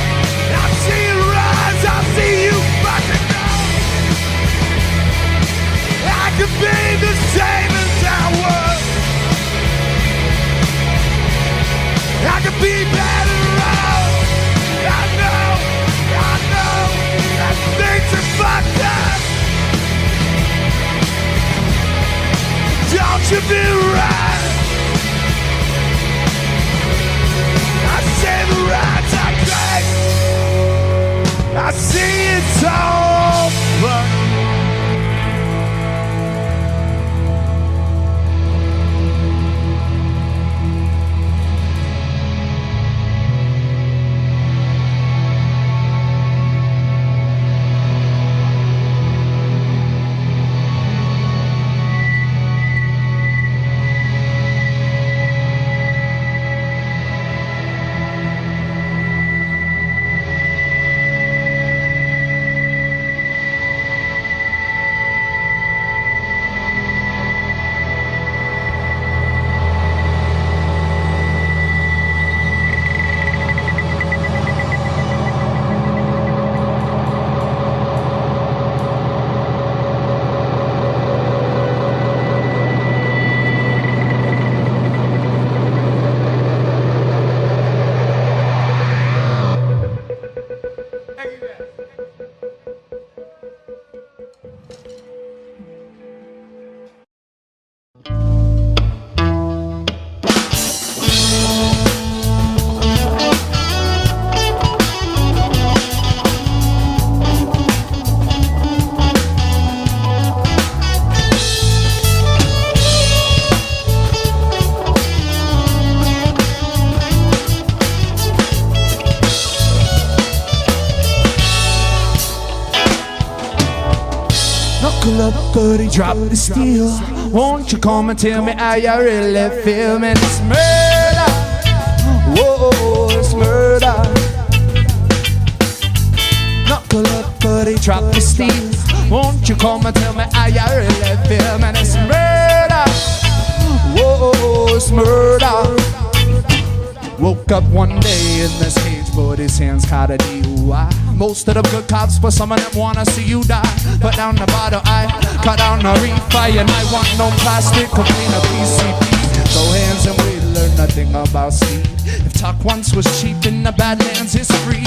be better off. I know that things are fucked up. Don't you be right. I say the rights I great. I see it's all fun. Buddy, drop the steel. Won't you come and tell me how you really feel? Man, it's murder. Whoa, it's murder. Knuckle up, buddy, drop the steel. Won't you come and tell me how you really feel? Man, it's murder. Whoa, it's murder. Woke up one day in this cage, but his hands caught a DUI. Most of them good cops, but some of them wanna see you die. Put down the bottle, I cut down the refi, and I want no plastic, clean a PCP. Throw hands and we learn nothing about speed. If talk once was cheap in the Badlands, it's free.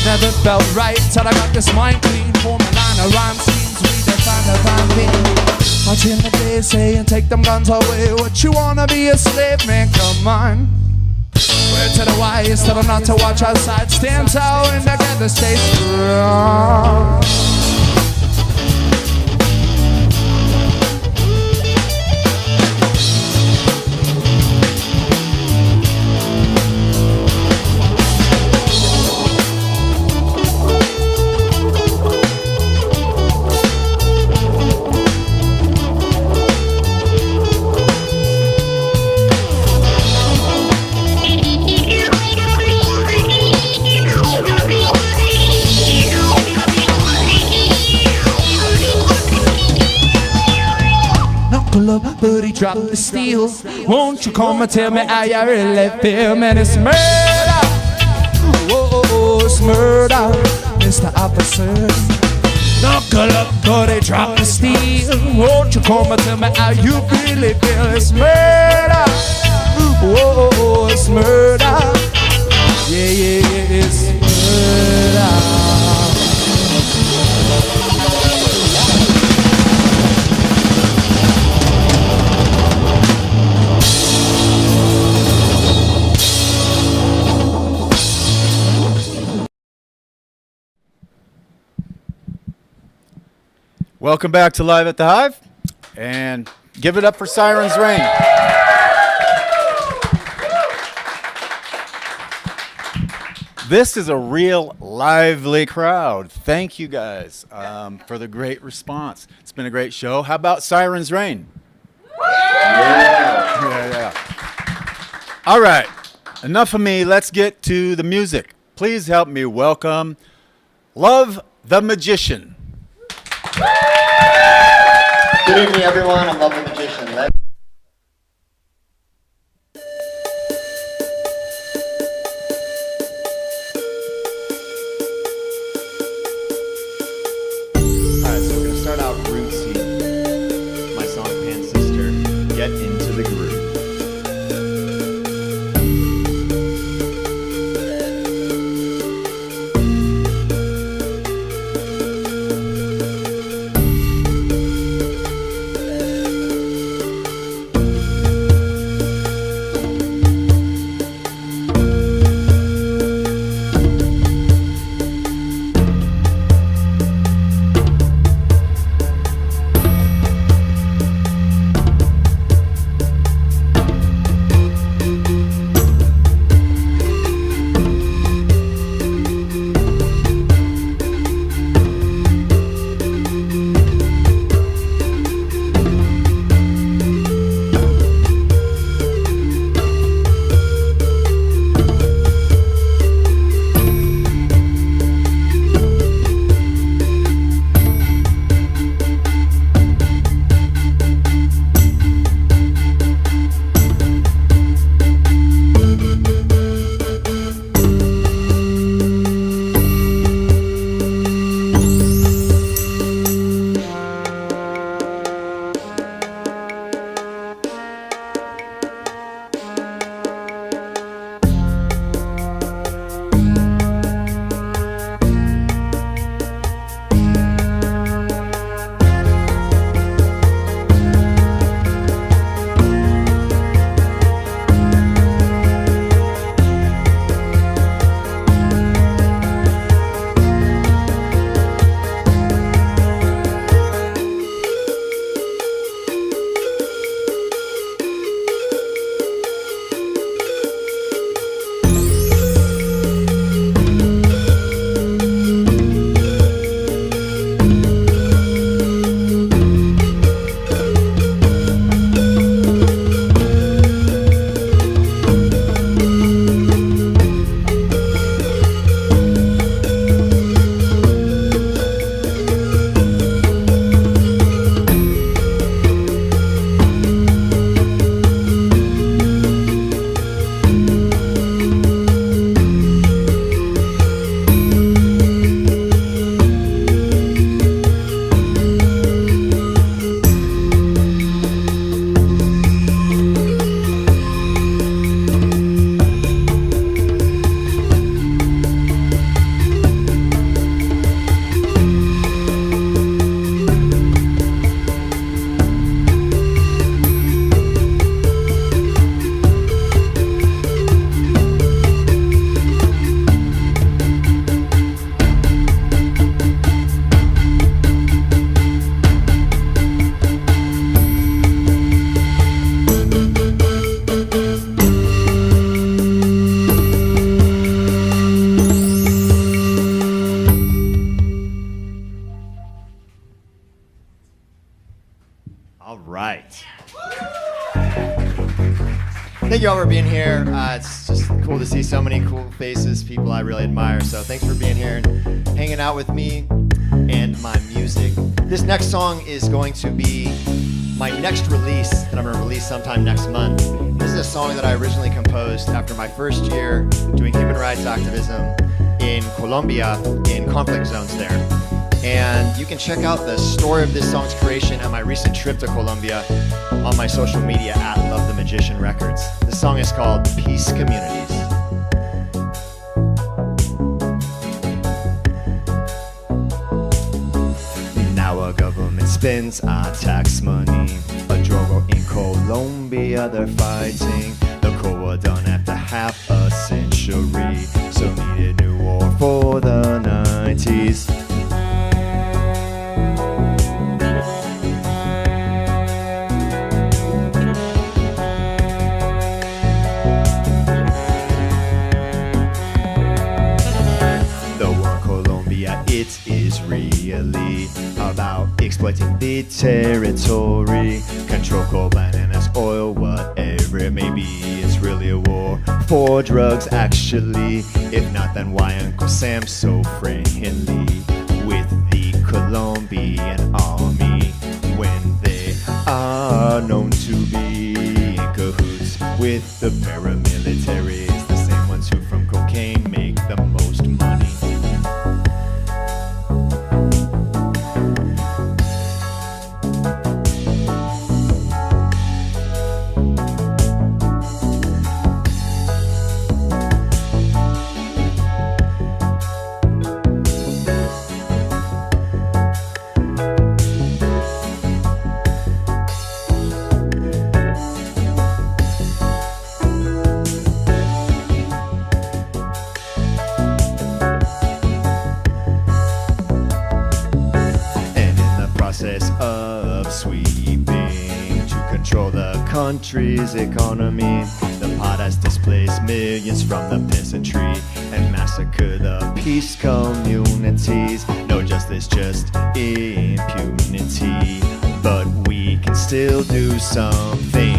Never felt right till I got this mind clean. Form a line of rhyme schemes, we define the fine thing. Watching the day saying take them guns away. What you wanna be a slave, man? Come on. Word to the wise, tell them not to watch outside. Stand tall and together stay strong. Buddy, drop the steel. Won't you come and tell me how you really feel? Man, it's murder. Whoa, it's murder. Mr. Officer, knuckle up, buddy, drop the steel. Won't you come and tell me how you really feel? It's murder. Whoa, it's murder. Yeah, it's murder. Welcome back to Live at the Hive, and give it up for Sirens Reign. This is a real lively crowd. Thank you guys for the great response. It's been a great show. How about Sirens Reign? Yeah. All right, enough of me. Let's get to the music. Please help me welcome Love the Magician. Good evening, everyone. I'm Love the Magician. Alright, so we're going to start out rootsy. My song Pan Sister, Get Into the Groove. for being here. It's just cool to see so many cool faces, people I really admire. So thanks for being here and hanging out with me and my music. This next song is going to be my next release that I'm going to release sometime next month. This is a song that I originally composed after my first year doing human rights activism in Colombia, in conflict zones there. And you can check out the story of this song's creation and my recent trip to Colombia on my social media at Love the Magician Records. This song is called Peace Communities. Now our government spends our tax money. A drug in Colombia they're fighting. The Cold War done after half a century. So need a new war for the 90s. It is really about exploiting the territory. Control coal, bananas, oil, whatever it may be. It's really a war for drugs, actually. If not, then why Uncle Sam's so friendly with the Colombian army when they are known to be in cahoots with the paramilitaries, the same ones who from cocaine make the most money. Of sweeping to control the country's economy. The pot has displaced millions from the peasantry and massacred the peace communities. No justice, just impunity. But we can still do something.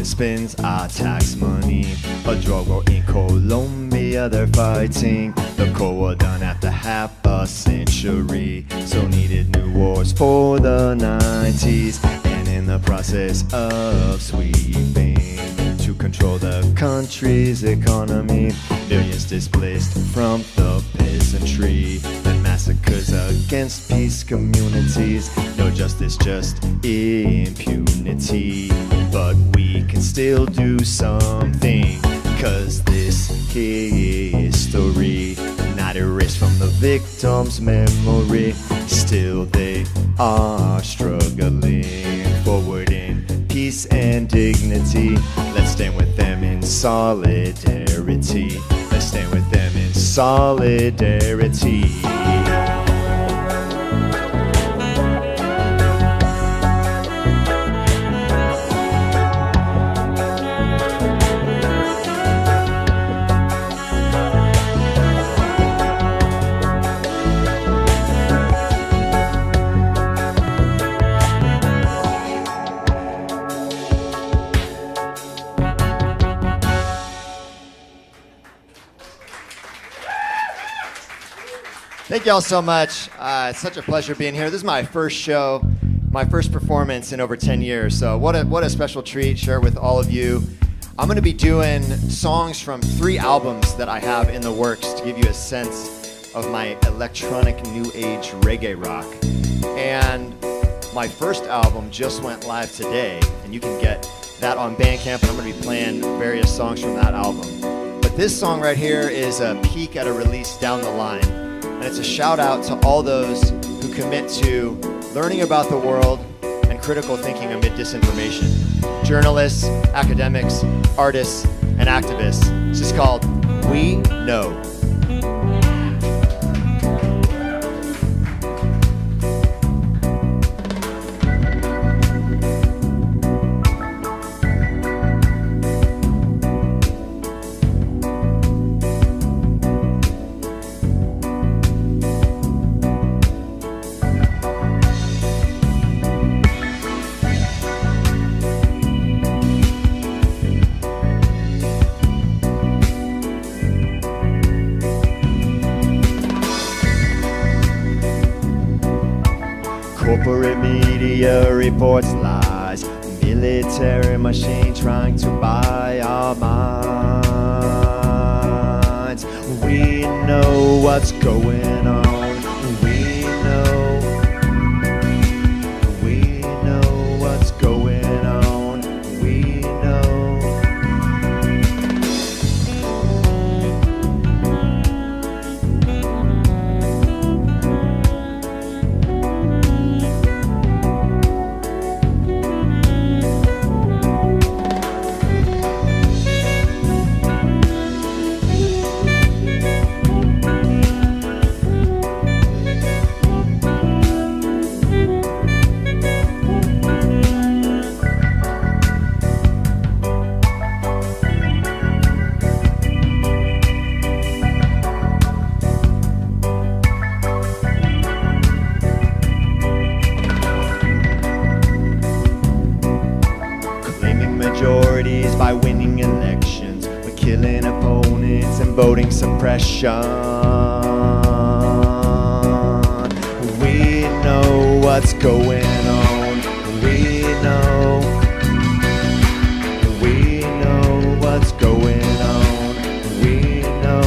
Spends our tax money. A drug war in Colombia they're fighting. The Cold War done after half a century. So needed new wars for the 90s. And in the process of sweeping to control the country's economy, millions displaced from the peasantry and massacres against peace communities. No justice, just impunity. But we can still do something, 'cause this history not erased from the victim's memory. Still they are struggling forward in peace peace and dignity. Let's stand with them in solidarity. Let's stand with them in solidarity. Thank y'all so much. It's such a pleasure being here. This is my first show, my first performance in over 10 years. So what a special treat, share with all of you. I'm going to be doing songs from 3 albums that I have in the works to give you a sense of my electronic new age reggae rock. And my first album just went live today, and you can get that on Bandcamp, and I'm going to be playing various songs from that album. But this song right here is a peek at a release down the line. And it's a shout out to all those who commit to learning about the world and critical thinking amid disinformation. Journalists, academics, artists, and activists. This is called We Know. Corporate media reports lies. Military machine trying to buy our minds. We know what's going on. We know what's going on. We know. Majorities by winning elections, we're killing opponents and voting suppression. We know what's going on. We know what's going on. We know.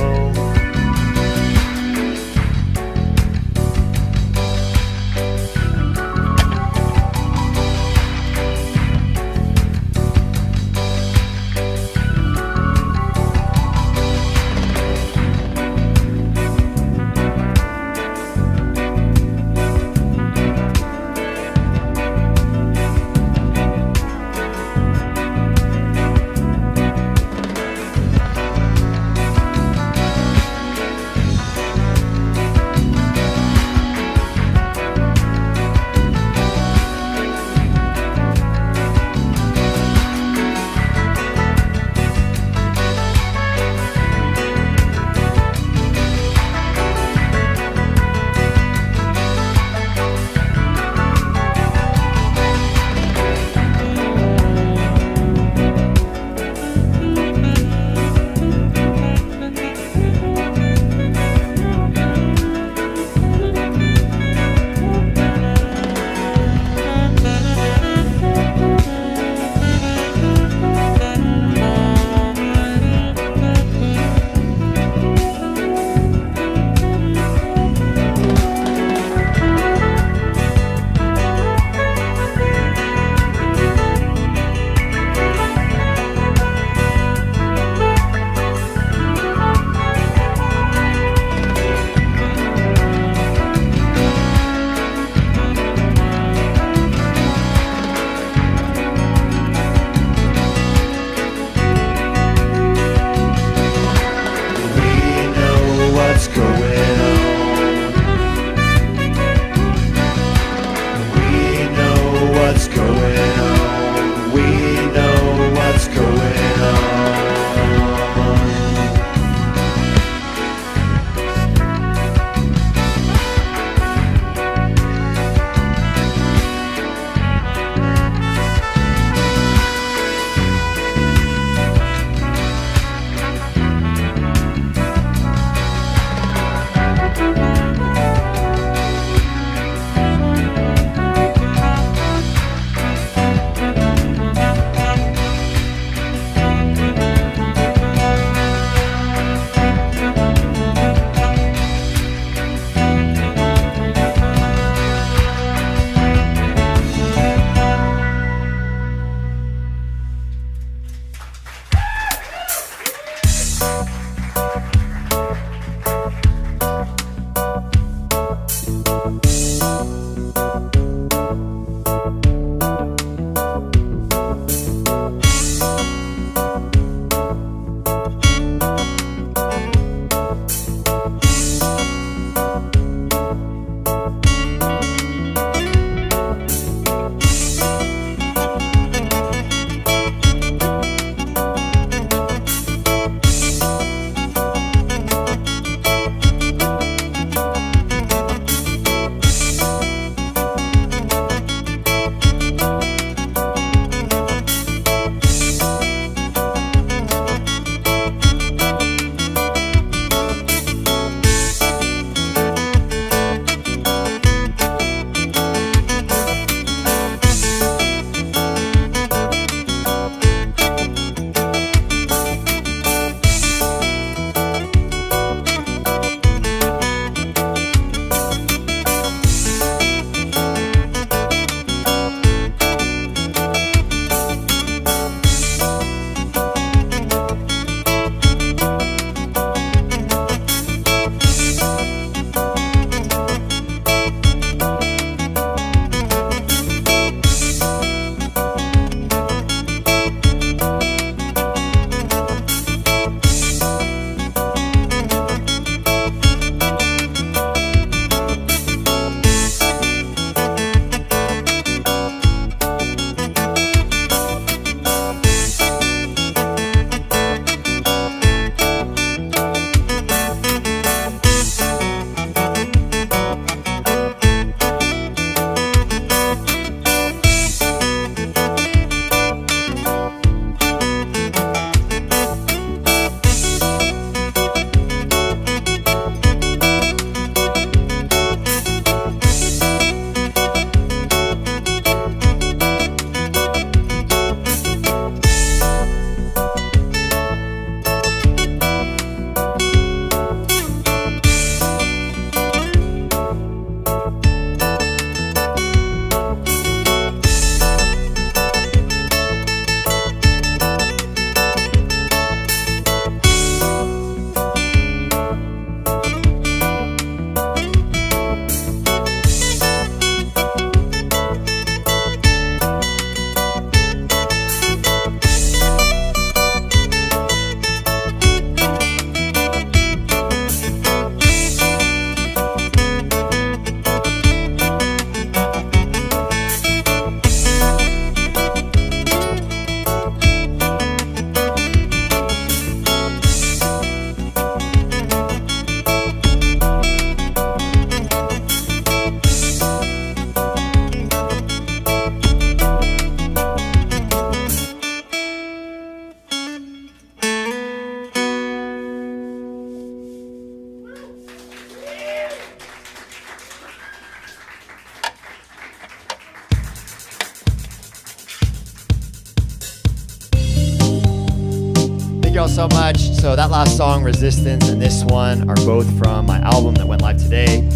all so much. So that last song, Resistance, and this one are both from my album that went live today.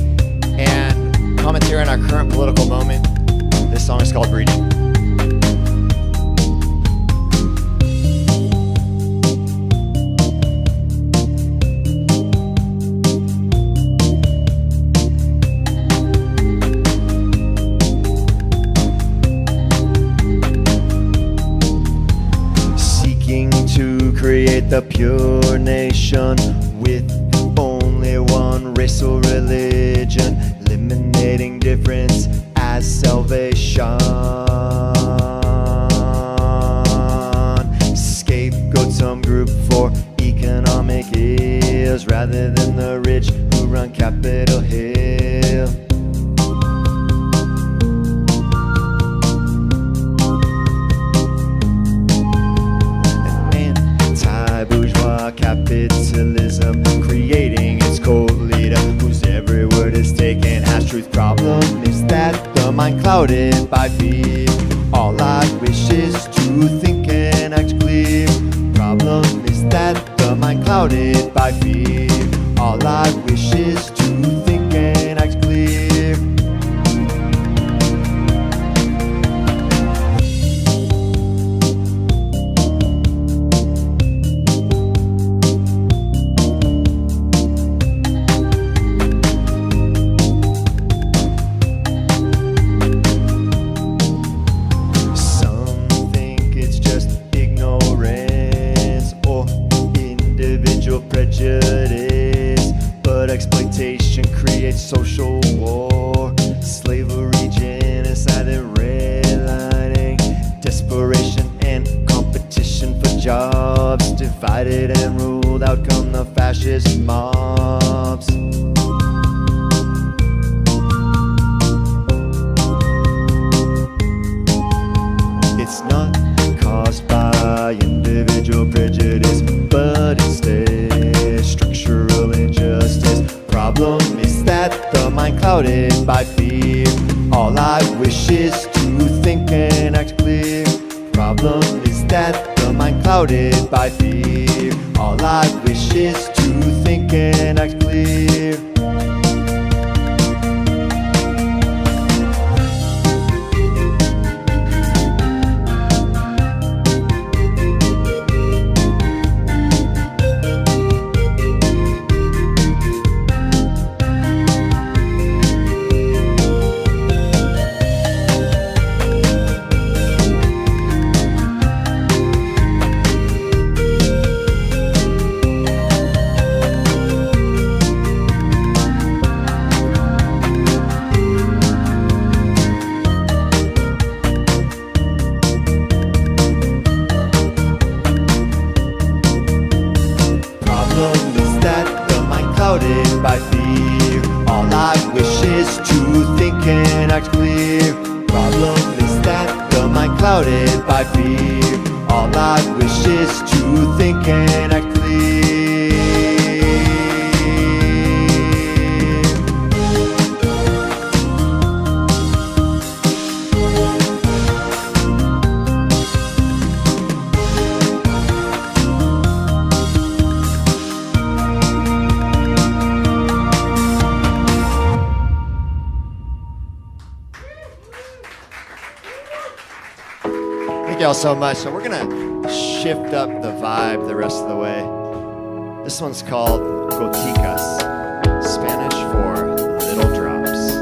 And commentary on our current political moment. This song is called Breeding. Create the pure nation with only one race or religion, eliminating difference as salvation. Scapegoat some group for economic ills rather than the rich who run Capitol Hill. Bourgeois capitalism creating its cult leader whose every word is taken as truth. Problem is that the mind clouded by fear. All I wish is to think and act clear. Problem is that the mind clouded by fear. All I wish is to think and act clear. Social war, slavery, genocide, and redlining, desperation and competition for jobs, divided and ruled out come the fascist mobs. It's not caused by individual prejudice, but instead structural injustice. Problem is that the mind clouded by fear. All I wish is to think and act clear. Problem is that the mind clouded by fear. All I wish is to think and act clear. By fear, all I wish is to think and act clear. Problem is that the mind clouded by fear. All I wish is to think and act clear. Thank y'all so much. So we're gonna shift up the vibe the rest of the way. This one's called Goticas, Spanish for little drops.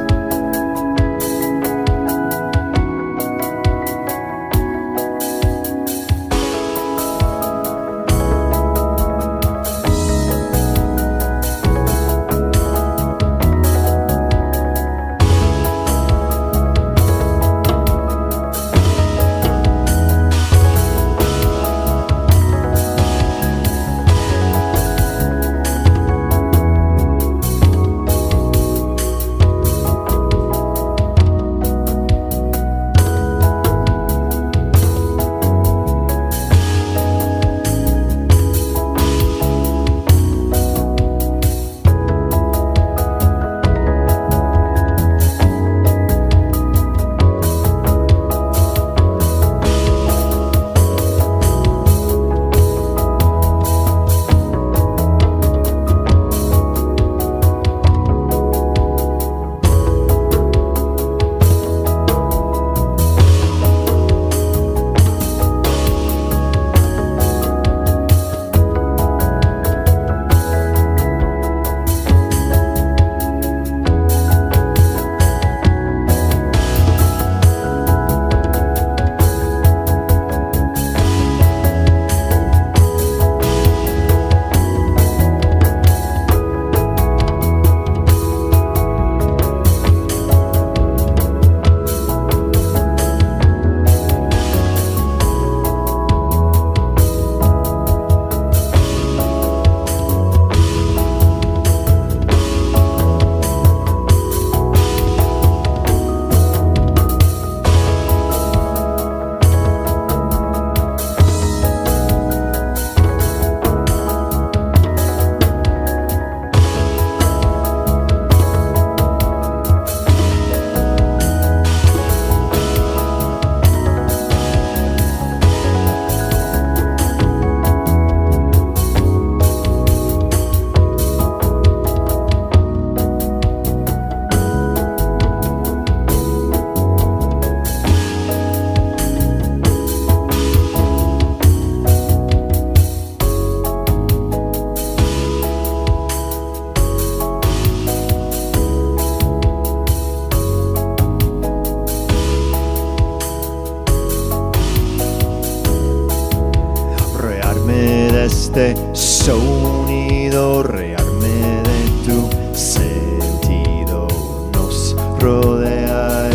este sonido rearme de tu sentido. Nos rodea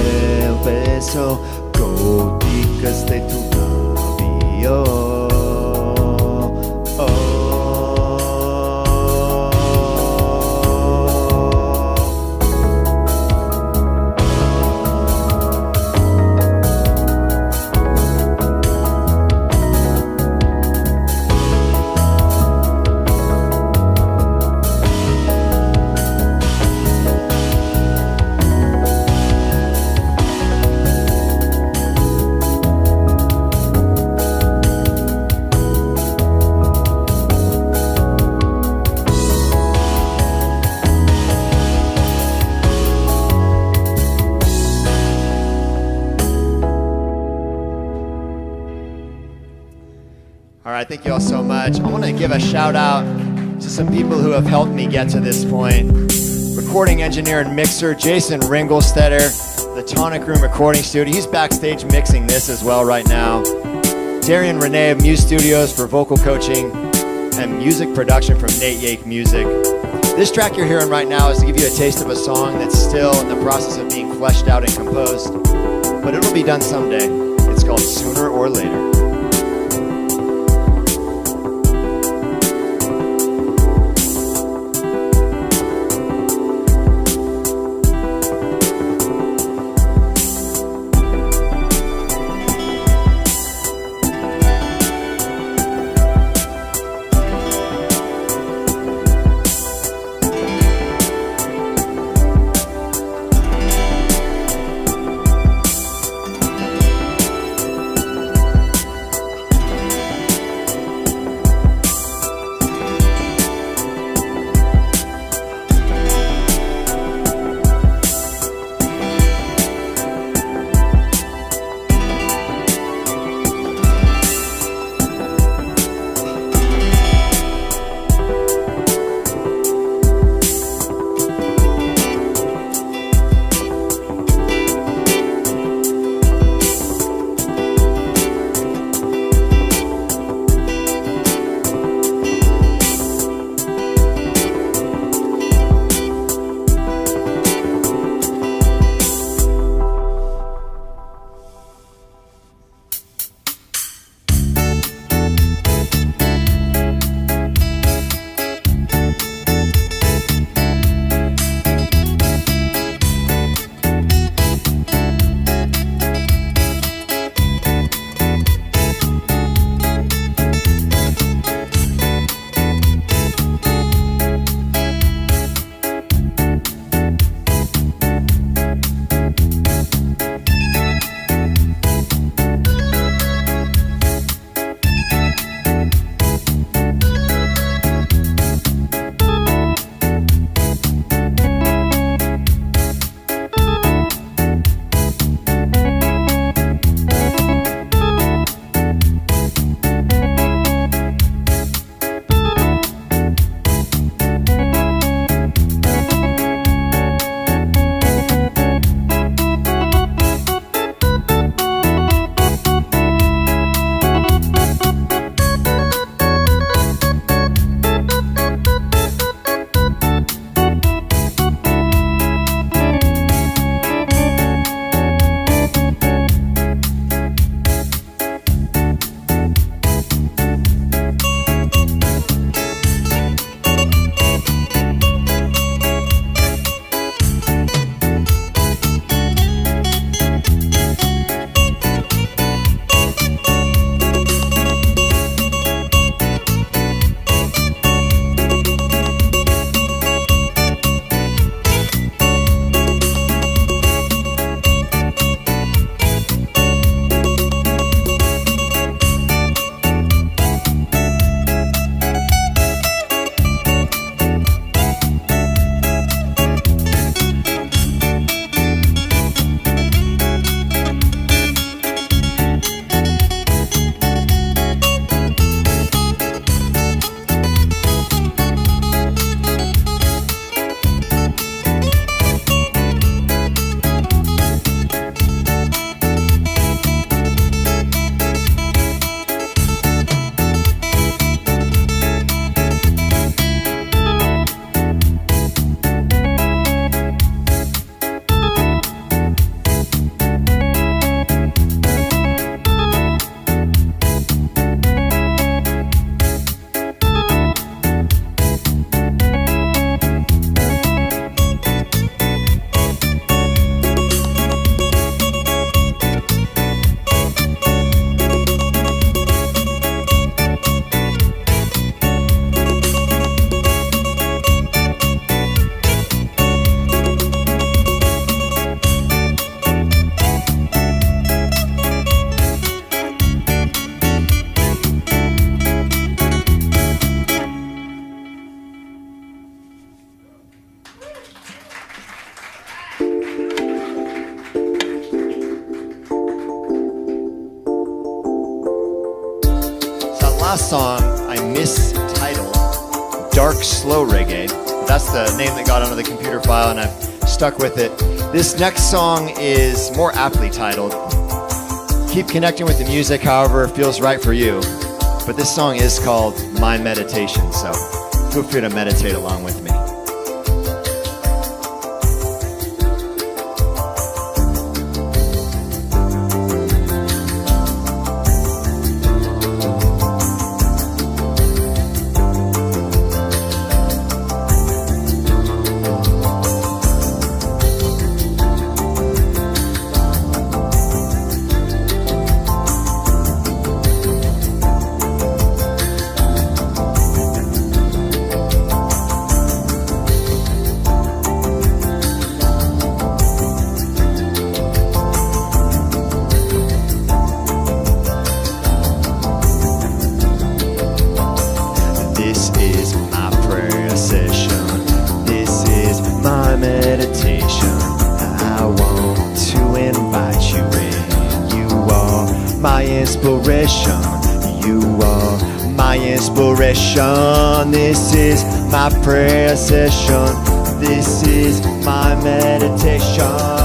el peso, goticas de tu labio. Thank you all so much. I want to give a shout out to some people who have helped me get to this point. Recording engineer and mixer Jason Ringelstetter, the Tonic Room Recording Studio. He's backstage mixing this as well right now. Darian Renee of Muse Studios for vocal coaching and music production from Nate Yake Music. This track you're hearing right now is to give you a taste of a song that's still in the process of being fleshed out and composed, but it'll be done someday. It's called Sooner or Later. this song I mistitled Dark Slow Reggae. That's the name that got onto the computer file, and I've stuck with it. This next song is more aptly titled Keep Connecting with the Music However It Feels Right for You. But this song is called My Meditation, so feel free to meditate along with me. This is my prayer session. This is my meditation.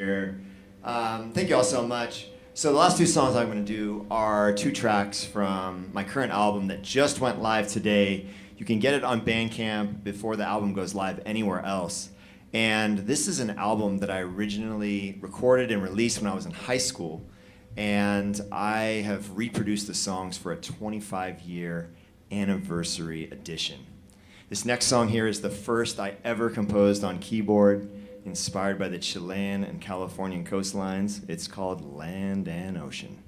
here. Thank you all so much. So the last two songs I'm going to do are 2 tracks from my current album that just went live today. You can get it on Bandcamp before the album goes live anywhere else. And this is an album that I originally recorded and released when I was in high school. And I have reproduced the songs for a 25-year anniversary edition. This next song here is the first I ever composed on keyboard, inspired by the Chilean and Californian coastlines. It's called Land and Ocean.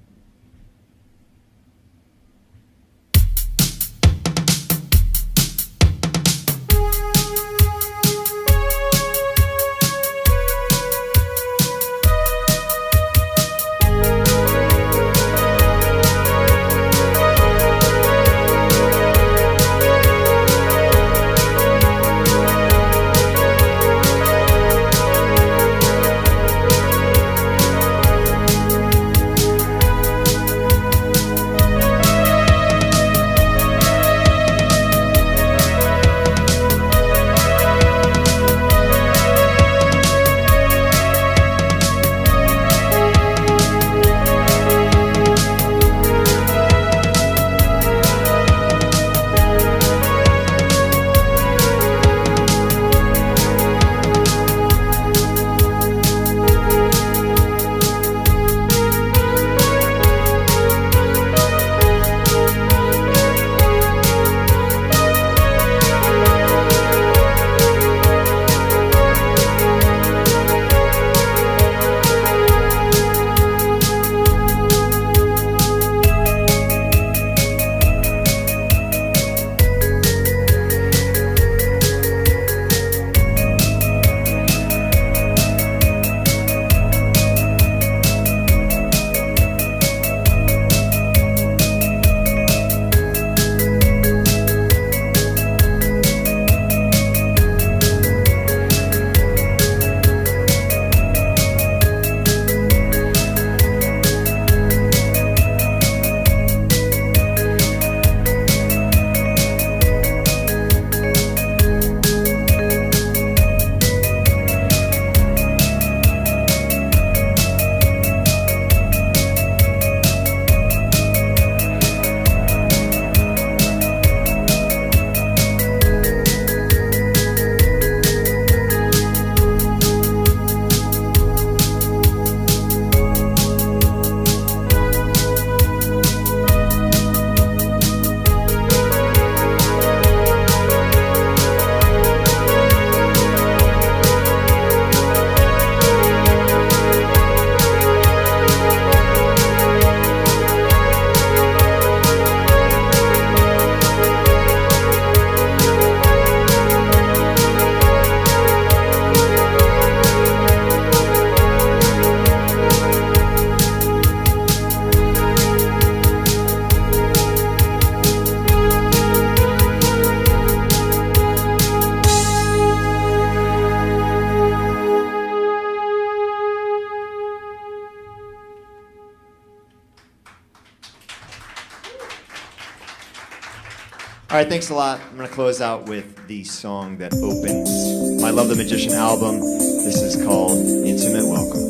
All right, thanks a lot. I'm going to close out with the song that opens my Love the Magician album. This is called Intimate Welcome.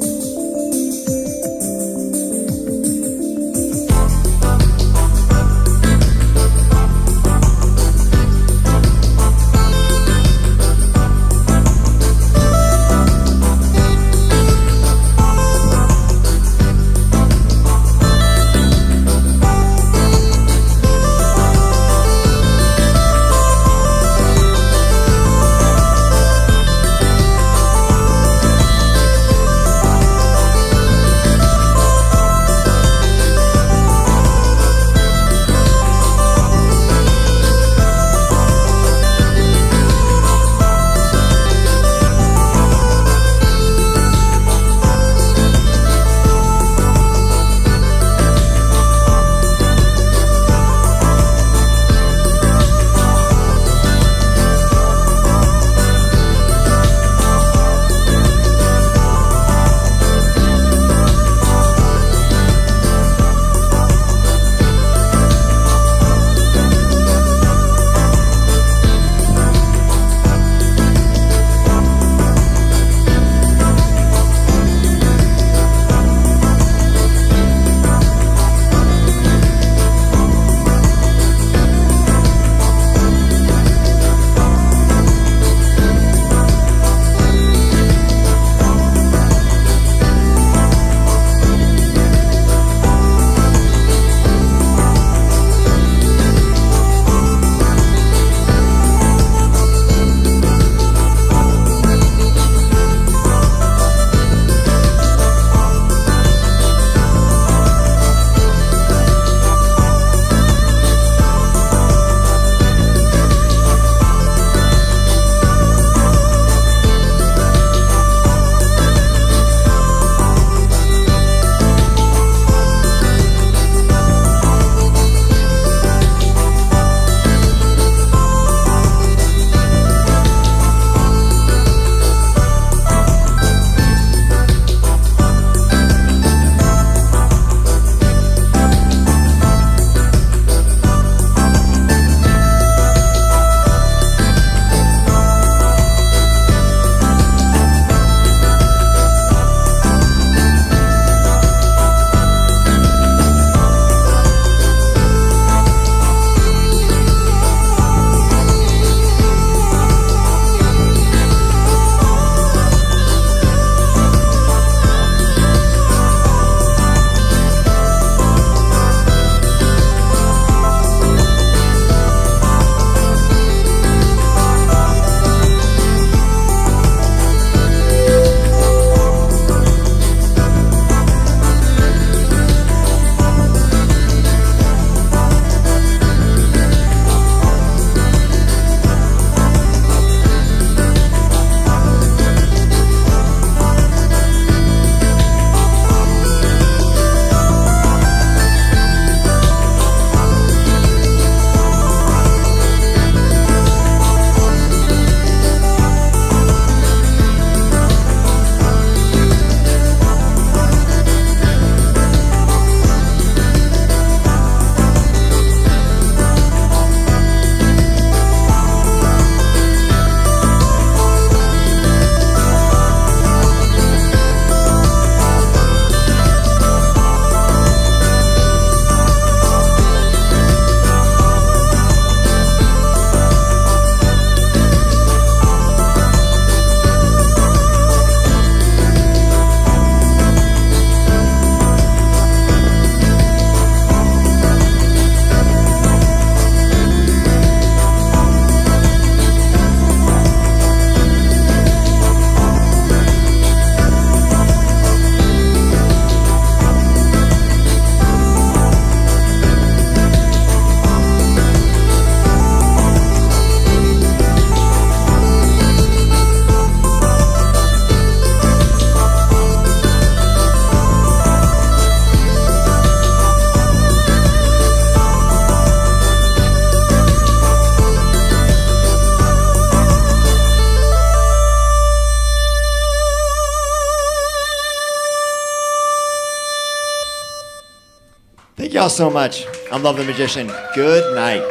y'all so much. I'm Love the Magician. Good night.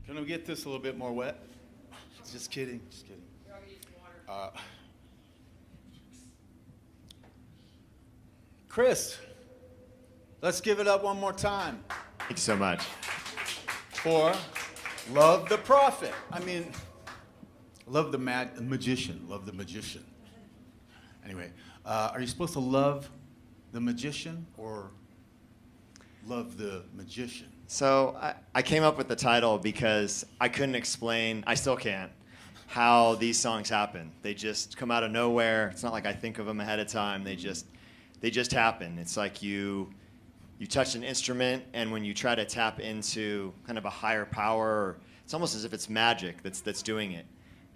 Can we get this a little bit more wet? Just kidding, just kidding. Chris, let's give it up one more time. Thank you so much. For Love the Prophet. I mean, love the magician. Love the magician. Anyway, are you supposed to love the magician or love the magician? So I came up with the title because I couldn't explain, I still can't, how these songs happen. They just come out of nowhere. It's not like I think of them ahead of time. They just happen. It's like you touch an instrument, and when you try to tap into kind of a higher power, it's almost as if it's magic that's doing it.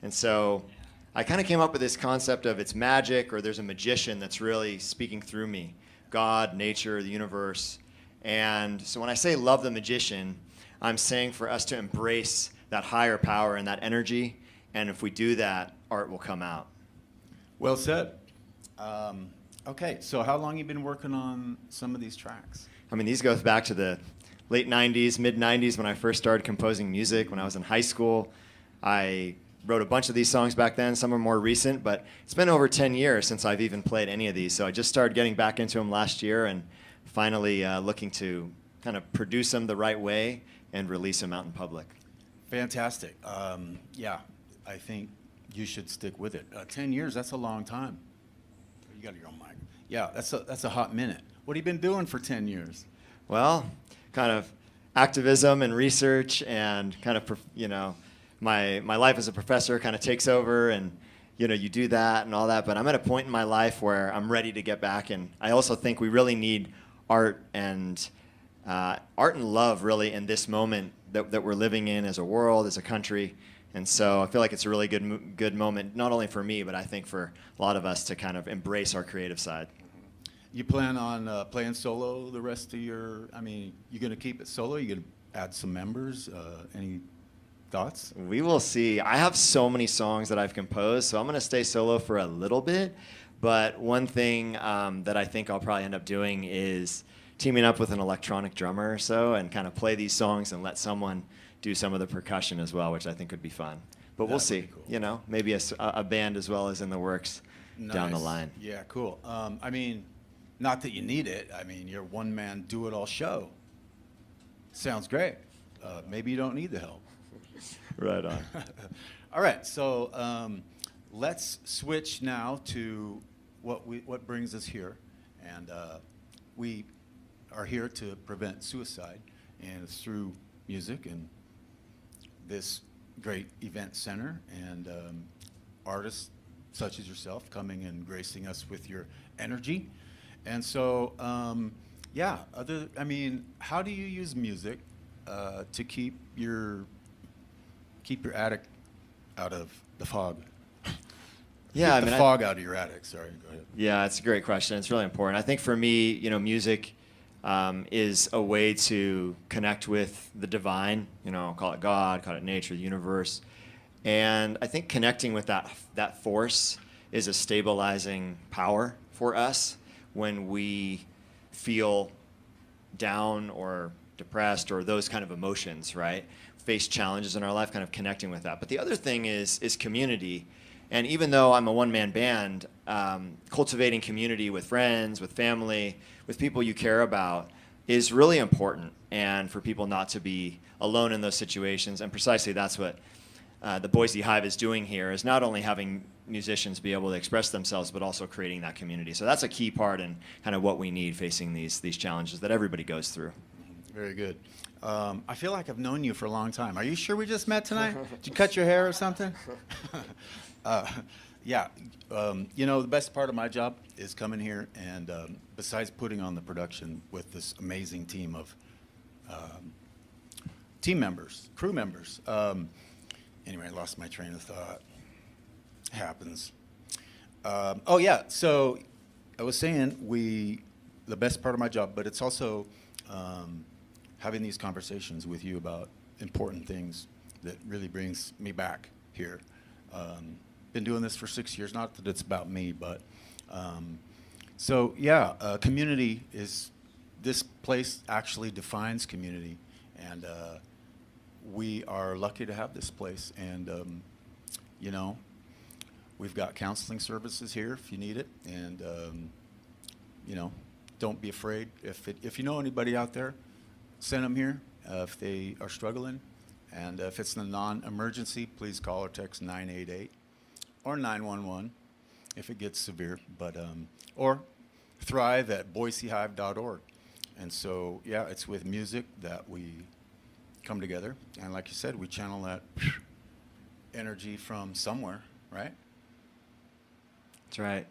And so I kind of came up with this concept of it's magic, or there's a magician that's really speaking through me. God, nature, the universe. And so when I say love the magician, I'm saying for us to embrace that higher power and that energy. And if we do that, art will come out. Well said. Okay, so how long have you been working on some of these tracks? I mean, these goes back to the late 90s, mid 90s when I first started composing music. When I was in high school, I wrote a bunch of these songs back then. Some are more recent, but it's been over 10 years since I've even played any of these. So I just started getting back into them last year, and finally looking to kind of produce them the right way and release them out in public. Fantastic. Yeah, I think you should stick with it. 10 years, that's a long time. You got your own mic. Yeah, that's a hot minute. What have you been doing for 10 years? Well, kind of activism and research, and kind of, my life as a professor kind of takes over, and you do that and all that. But I'm at a point in my life where I'm ready to get back, and I also think we really need art and love really in this moment that we're living in as a world, as a country. And so I feel like it's a really good moment, not only for me, but I think for a lot of us to kind of embrace our creative side. You plan on playing solo the rest of your, you going to keep it solo? You going to add some members? Any thoughts? We will see. I have so many songs that I've composed, so I'm going to stay solo for a little bit. But one thing that I think I'll probably end up doing is teaming up with an electronic drummer or so, and kind of play these songs and let someone do some of the percussion as well, which I think would be fun. But we'll see. Cool. Maybe a band as well is in the works down the line. Yeah, cool. Not that you need it. You're a one-man do-it-all show. Sounds great. Maybe you don't need the help. Right on. All right, so let's switch now to what brings us here, and we are here to prevent suicide, and it's through music and this great event center and artists such as yourself coming and gracing us with your energy. And so, how do you use music to keep your attic out of the fog? Yeah, keep the fog out of your attic. Sorry, go ahead. Yeah, it's a great question. It's really important. I think for me, music is a way to connect with the divine. Call it God, call it nature, the universe, and I think connecting with that force is a stabilizing power for us when we feel down or depressed or those kind of emotions, right? Face challenges in our life, kind of connecting with that. But the other thing is community. And even though I'm a one-man band, cultivating community with friends, with family, with people you care about is really important, and for people not to be alone in those situations. And precisely that's what the Boise Hive is doing here, is not only having musicians be able to express themselves, but also creating that community. So that's a key part in kind of what we need facing these challenges that everybody goes through. Very good. I feel like I've known you for a long time. Are you sure we just met tonight? Did you cut your hair or something? The best part of my job is coming here and besides putting on the production with this amazing team of team members, crew members. Anyway, I lost my train of thought. Happens. So I was saying the best part of my job, but it's also having these conversations with you about important things that really brings me back here. Been doing this for 6 years, not that it's about me, but so yeah, community is, this place actually defines community, and we are lucky to have this place. And you know, we've got counseling services here if you need it, and you know, don't be afraid. If you know anybody out there, send them here if they are struggling. And if it's a non-emergency, please call or text 988 or 911 if it gets severe. But or thrive at boisehive.org. And so yeah, it's with music that we come together. And like you said, we channel that energy from somewhere, right? That's right.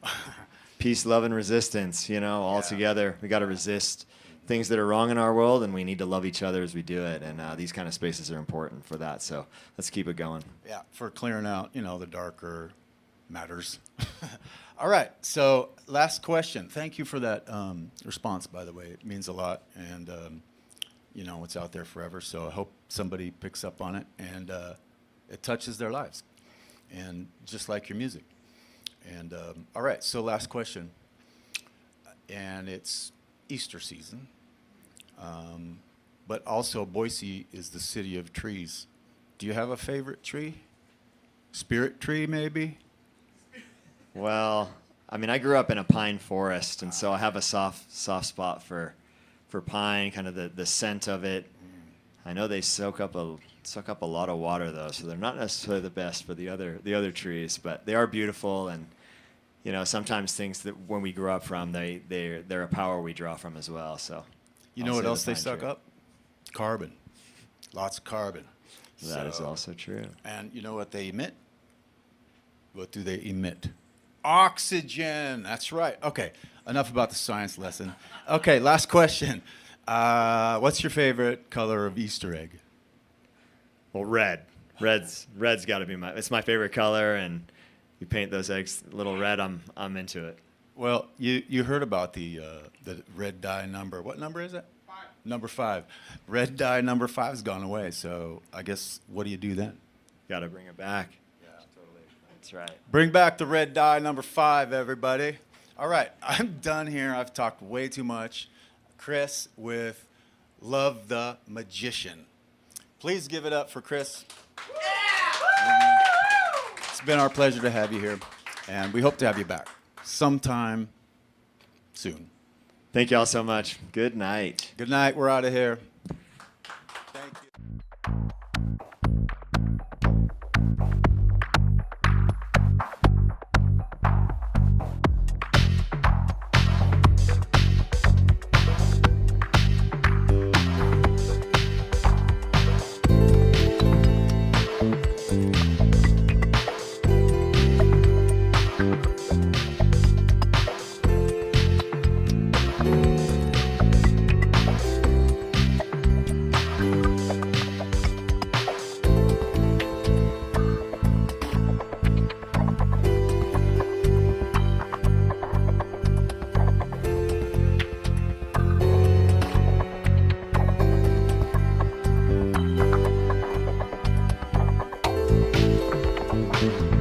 Peace, love, and resistance, you know, all together. We got to resist things that are wrong in our world, and we need to love each other as we do it. And these kind of spaces are important for that. So let's keep it going. Yeah, for clearing out, you know, the darker matters. All right, so last question. Thank you for that response, by the way. It means a lot, and you know, it's out there forever. So I hope somebody picks up on it, and it touches their lives, and just like your music. And all right, so last question, and it's Easter season, but also Boise is the city of trees. Do you have a favorite tree? Spirit tree, maybe? Well, I mean, I grew up in a pine forest, and so I have a soft spot for pine, kind of the scent of it. I know they soak up a lot of water though, so they're not necessarily the best for the other trees, but they are beautiful. And you know, sometimes things that when we grow up from, they're a power we draw from as well. So you know what else they suck up? Carbon. Lots of carbon. That is also true. And you know what they emit? What do they emit? Oxygen. That's right. Okay, enough about the science lesson. Okay, last question. What's your favorite color of Easter egg? Well, red. Red's got to be it's my favorite color, and you paint those eggs a little red, I'm into it. Well, you heard about the red dye number. What number is it? 5. Number 5. Red dye number 5 has gone away. So I guess what do you do then? Got to bring it back. Yeah, totally. That's right. Bring back the red dye number 5, everybody. All right, I'm done here. I've talked way too much. Chris with Love the Magician. Please give it up for Chris. Yeah! It's been our pleasure to have you here, and we hope to have you back sometime soon. Thank you all so much. Good night. Good night. We're out of here. Thank you. Thank you.